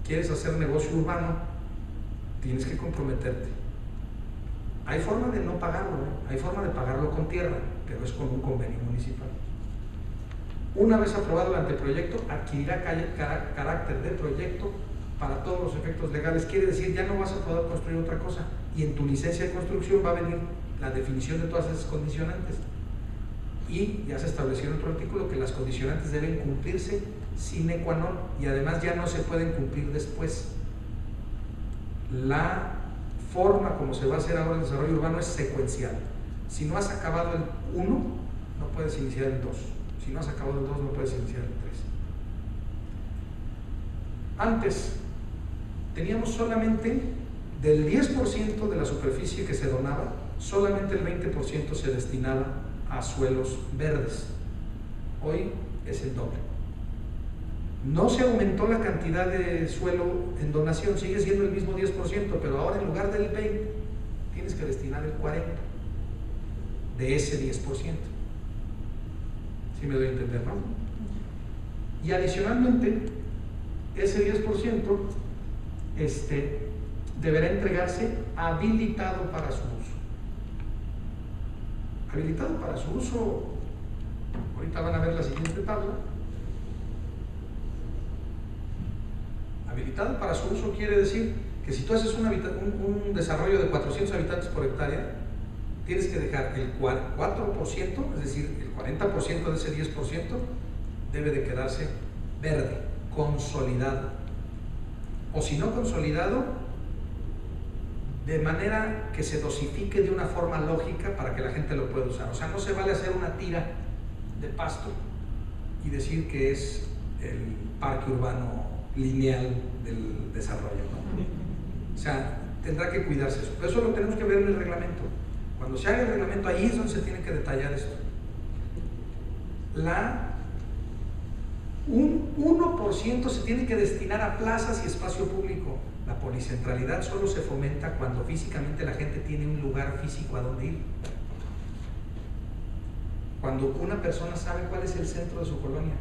A: ¿Quieres hacer negocio urbano? Tienes que comprometerte. Hay forma de no pagarlo, hay forma de pagarlo con tierra, pero es con un convenio municipal. Una vez aprobado el anteproyecto, adquirirá carácter de proyecto para todos los efectos legales. Quiere decir, ya no vas a poder construir otra cosa, y en tu licencia de construcción va a venir la definición de todas esas condicionantes. Y ya se estableció en otro artículo que las condicionantes deben cumplirse sine qua non, y además ya no se pueden cumplir después. La forma como se va a hacer ahora el desarrollo urbano es secuencial. Si no has acabado el 1, no puedes iniciar el 2. Si no has acabado el 2, no puedes iniciar el 3. Antes teníamos solamente del 10% de la superficie que se donaba, solamente el 20% se destinaba a suelos verdes. Hoy es el doble. No se aumentó la cantidad de suelo en donación, sigue siendo el mismo 10%, pero ahora en lugar del 20% tienes que destinar el 40% de ese 10%. ¿Sí me doy a entender, no? Y adicionalmente, ese 10% deberá entregarse habilitado para su uso. Habilitado para su uso, ahorita van a ver la siguiente tabla. Habilitado para su uso quiere decir que si tú haces un desarrollo de 400 habitantes por hectárea, tienes que dejar el 4%, es decir, el 40% de ese 10% debe de quedarse verde, consolidado. O si no consolidado, de manera que se dosifique de una forma lógica para que la gente lo pueda usar. O sea, no se vale hacer una tira de pasto y decir que es el parque urbano lineal del desarrollo, ¿no? O sea, tendrá que cuidarse eso. Pero eso lo tenemos que ver en el reglamento. Cuando se haga el reglamento, ahí es donde se tiene que detallar esto. Un 1% se tiene que destinar a plazas y espacio público. La policentralidad solo se fomenta cuando físicamente la gente tiene un lugar físico a donde ir. Cuando una persona sabe cuál es el centro de su colonia.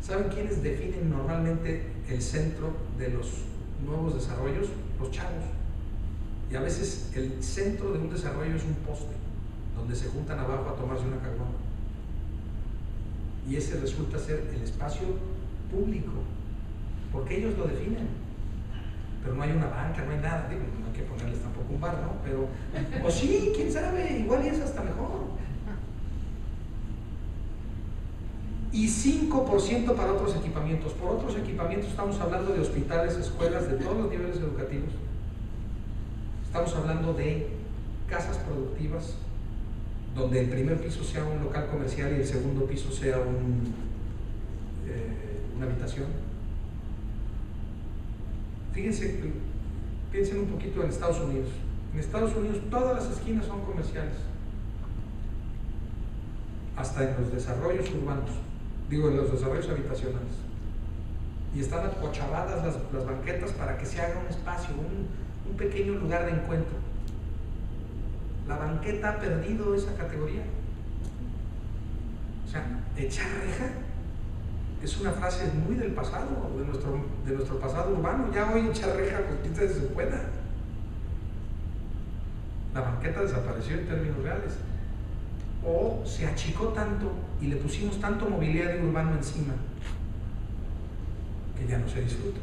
A: ¿Saben quiénes definen normalmente el centro de los nuevos desarrollos? Los chavos. Y a veces el centro de un desarrollo es un poste, donde se juntan abajo a tomarse una caguama. Y ese resulta ser el espacio público, porque ellos lo definen. Pero no hay una banca, no hay nada. Digo, no hay que ponerles tampoco un bar, ¿no? Pero, o sí, quién sabe, igual y es hasta mejor. Y 5% para otros equipamientos. Por otros equipamientos estamos hablando de hospitales, escuelas, de todos los niveles educativos. Estamos hablando de casas productivas, donde el primer piso sea un local comercial y el segundo piso sea una habitación. Fíjense, piensen un poquito en Estados Unidos. En Estados Unidos todas las esquinas son comerciales, hasta en los desarrollos urbanos, digo, en los desarrollos habitacionales. Y están acochavadas las banquetas para que se haga un espacio, un pequeño lugar de encuentro. La banqueta ha perdido esa categoría. O sea, echar reja es una frase muy del pasado, de nuestro pasado urbano. Ya hoy echar reja, pues quizás se pueda. La banqueta desapareció en términos reales. O se achicó tanto y le pusimos tanto mobiliario urbano encima que ya no se disfruta.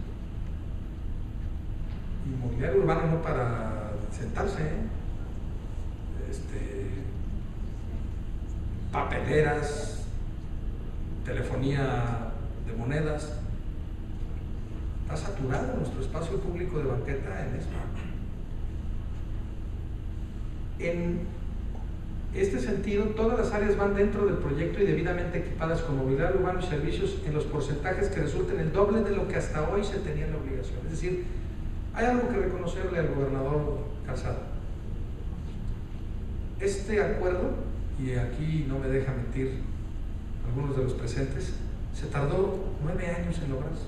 A: Y mobiliario urbano no para sentarse, papeleras, telefonía de monedas, Está saturado nuestro espacio público de banqueta en esto. En este sentido, todas las áreas van dentro del proyecto y debidamente equipadas con mobiliario urbano y servicios en los porcentajes que resulten el doble de lo que hasta hoy se tenía en la obligación. Es decir, hay algo que reconocerle al gobernador Calzada. Este acuerdo, y aquí no me deja mentir algunos de los presentes, se tardó 9 años en lograrse.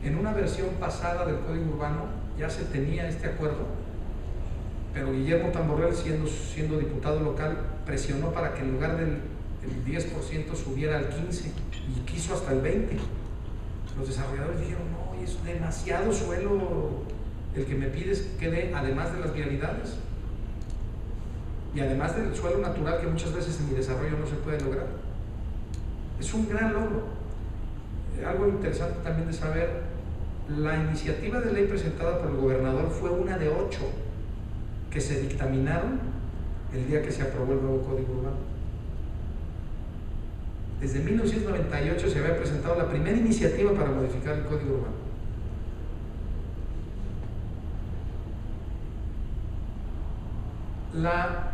A: En una versión pasada del Código Urbano ya se tenía este acuerdo, pero Guillermo Tamborrell, siendo diputado local, presionó para que en lugar del 10% subiera al 15% y quiso hasta el 20%. Los desarrolladores dijeron, no, es demasiado suelo el que me pides que dé, además de las vialidades y además del suelo natural que muchas veces en mi desarrollo no se puede lograr. Es un gran logro. Algo interesante también de saber, la iniciativa de ley presentada por el gobernador fue una de 8 que se dictaminaron el día que se aprobó el nuevo Código Urbano. Desde 1998 se había presentado la primera iniciativa para modificar el Código Urbano. La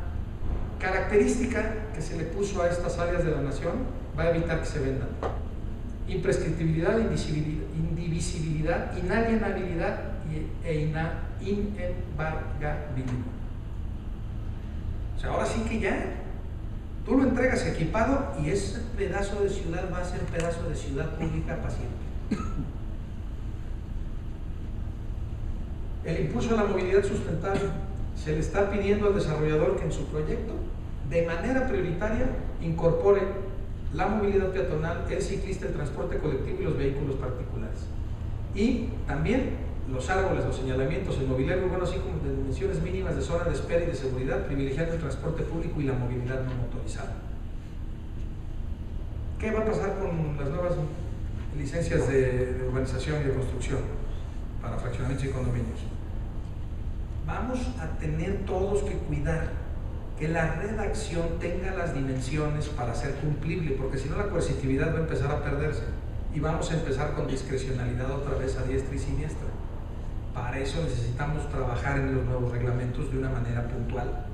A: característica que se le puso a estas áreas de la nación va a evitar que se vendan: imprescriptibilidad, indivisibilidad, inalienabilidad e inembargabilidad. O sea, ahora sí que ya tú lo entregas equipado y ese pedazo de ciudad va a ser pedazo de ciudad pública para siempre. El impulso a la movilidad sustentable. Se le está pidiendo al desarrollador que en su proyecto, de manera prioritaria, incorpore la movilidad peatonal, el ciclista, el transporte colectivo y los vehículos particulares. Y también los árboles, los señalamientos, el mobiliario urbano, así como de dimensiones mínimas de zona de espera y de seguridad, privilegiando el transporte público y la movilidad no motorizada. ¿Qué va a pasar con las nuevas licencias de urbanización y de construcción para fraccionamientos y condominios? Vamos a tener todos que cuidar que la redacción tenga las dimensiones para ser cumplible, porque si no la coercitividad va a empezar a perderse y vamos a empezar con discrecionalidad otra vez a diestra y siniestra. Para eso necesitamos trabajar en los nuevos reglamentos de una manera puntual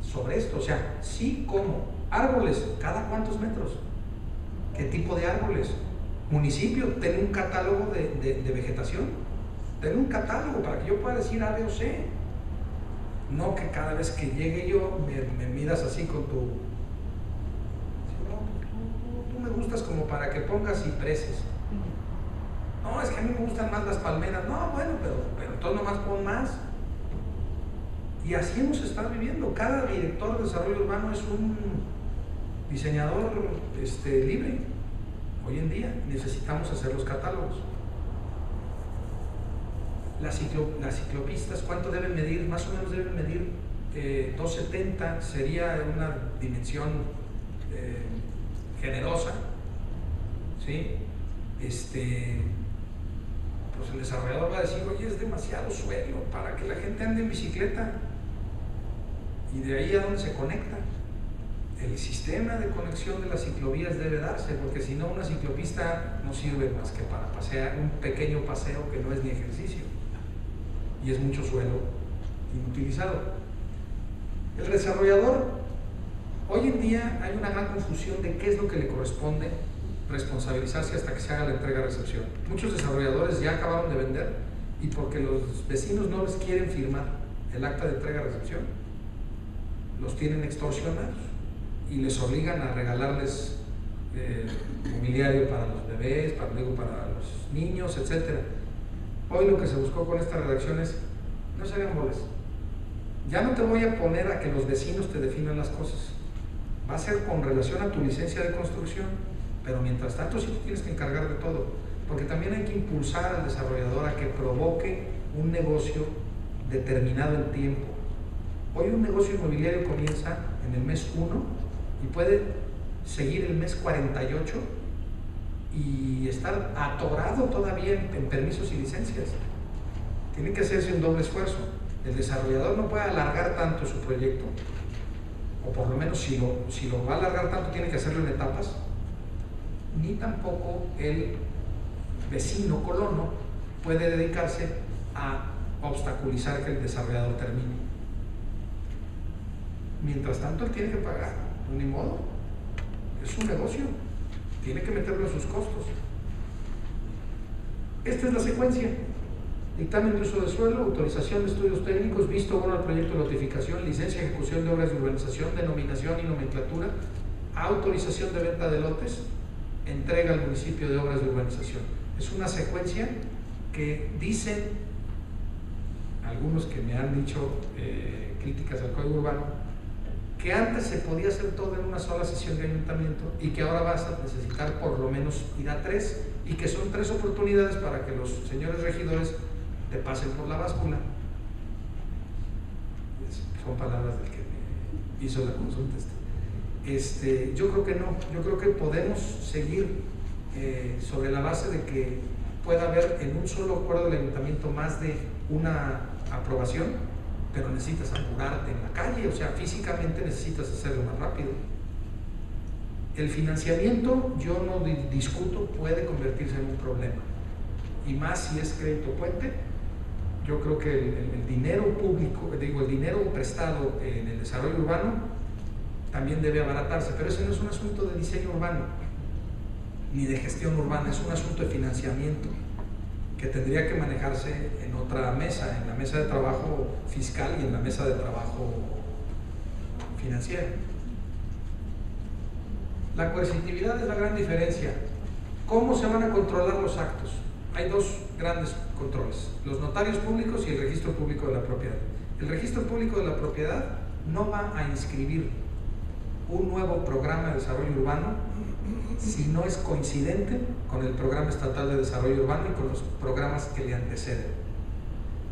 A: sobre esto. O sea, sí, ¿cómo? Árboles, ¿cada cuántos metros? ¿Qué tipo de árboles? Municipio, ten un catálogo de vegetación, ten un catálogo para que yo pueda decir A, B o C. No que cada vez que llegue yo me miras así con tu... No, tú me gustas como para que pongas cipreses. No, es que a mí me gustan más las palmeras. No, bueno, pero entonces nomás pon más. Y así hemos estado viviendo. Cada director de desarrollo urbano es un diseñador libre. Hoy en día necesitamos hacer los catálogos. Las ciclopistas, ¿cuánto deben medir? Más o menos deben medir 270, sería una dimensión generosa, ¿sí? Pues el desarrollador va a decir, oye, es demasiado suelo para que la gente ande en bicicleta. Y de ahí a donde se conecta. El sistema de conexión de las ciclovías debe darse, porque si no, una ciclopista no sirve más que para pasear, un pequeño paseo que no es ni ejercicio. Y es mucho suelo inutilizado. El desarrollador, hoy en día hay una gran confusión de qué es lo que le corresponde responsabilizarse hasta que se haga la entrega-recepción. Muchos desarrolladores ya acabaron de vender y porque los vecinos no les quieren firmar el acta de entrega-recepción, los tienen extorsionados y les obligan a regalarles mobiliario para los bebés, para los niños, etc. Hoy lo que se buscó con esta redacción es, no se hagan bolas. Ya no te voy a poner a que los vecinos te definan las cosas. Va a ser con relación a tu licencia de construcción, pero mientras tanto sí tú tienes que encargar de todo, porque también hay que impulsar al desarrollador a que provoque un negocio determinado en tiempo. Hoy un negocio inmobiliario comienza en el mes 1 y puede seguir el mes 48 y estar atorado todavía en permisos y licencias. Tiene que hacerse un doble esfuerzo. El desarrollador no puede alargar tanto su proyecto, o por lo menos si lo va a alargar tanto tiene que hacerlo en etapas, ni tampoco el vecino colono puede dedicarse a obstaculizar que el desarrollador termine. Mientras tanto, él tiene que pagar, ni modo, es un negocio, tiene que meterlo en sus costos. Esta es la secuencia: dictamen de uso de suelo, autorización de estudios técnicos, visto bueno al proyecto de notificación, licencia de ejecución de obras de urbanización, denominación y nomenclatura, autorización de venta de lotes, entrega al municipio de obras de urbanización. Es una secuencia que dicen algunos que me han dicho críticas al Código Urbano, que antes se podía hacer todo en una sola sesión de ayuntamiento y que ahora vas a necesitar por lo menos ir a 3, y que son 3 oportunidades para que los señores regidores te pasen por la báscula. Son palabras del que me hizo la consulta. Yo creo que no, yo creo que podemos seguir sobre la base de que pueda haber en un solo acuerdo del ayuntamiento más de una aprobación, pero necesitas apurarte en la calle, o sea, físicamente necesitas hacerlo más rápido. El financiamiento, yo no discuto, puede convertirse en un problema, y más si es crédito puente. Yo creo que el dinero público, el dinero prestado en el desarrollo urbano también debe abaratarse, pero ese no es un asunto de diseño urbano ni de gestión urbana, es un asunto de financiamiento que tendría que manejarse en otra mesa, en la mesa de trabajo fiscal y en la mesa de trabajo financiera. La coercitividad es la gran diferencia. ¿Cómo se van a controlar los actos? Hay 2 grandes controles: los notarios públicos y el registro público de la propiedad. El registro público de la propiedad no va a inscribir un nuevo programa de desarrollo urbano si no es coincidente con el programa estatal de desarrollo urbano y con los programas que le anteceden.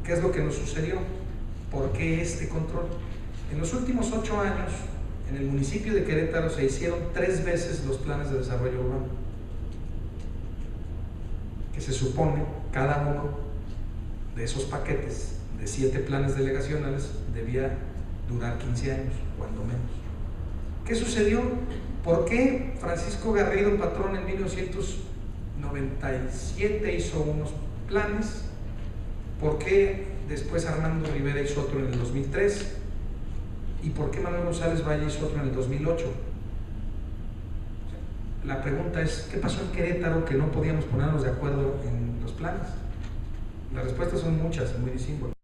A: ¿Qué es lo que nos sucedió? ¿Por qué este control? En los últimos 8 años, en el municipio de Querétaro se hicieron 3 veces los planes de desarrollo urbano, que se supone cada uno de esos paquetes de 7 planes delegacionales debía durar 15 años, cuando menos. ¿Qué sucedió? ¿Por qué Francisco Garrido Patrón en 1997 hizo unos planes? ¿Por qué después Armando Rivera hizo otro en el 2003? ¿Y por qué Manuel González Valle hizo otro en el 2008? La pregunta es, ¿qué pasó en Querétaro que no podíamos ponernos de acuerdo en los planes? Las respuestas son muchas, muy disímbolas.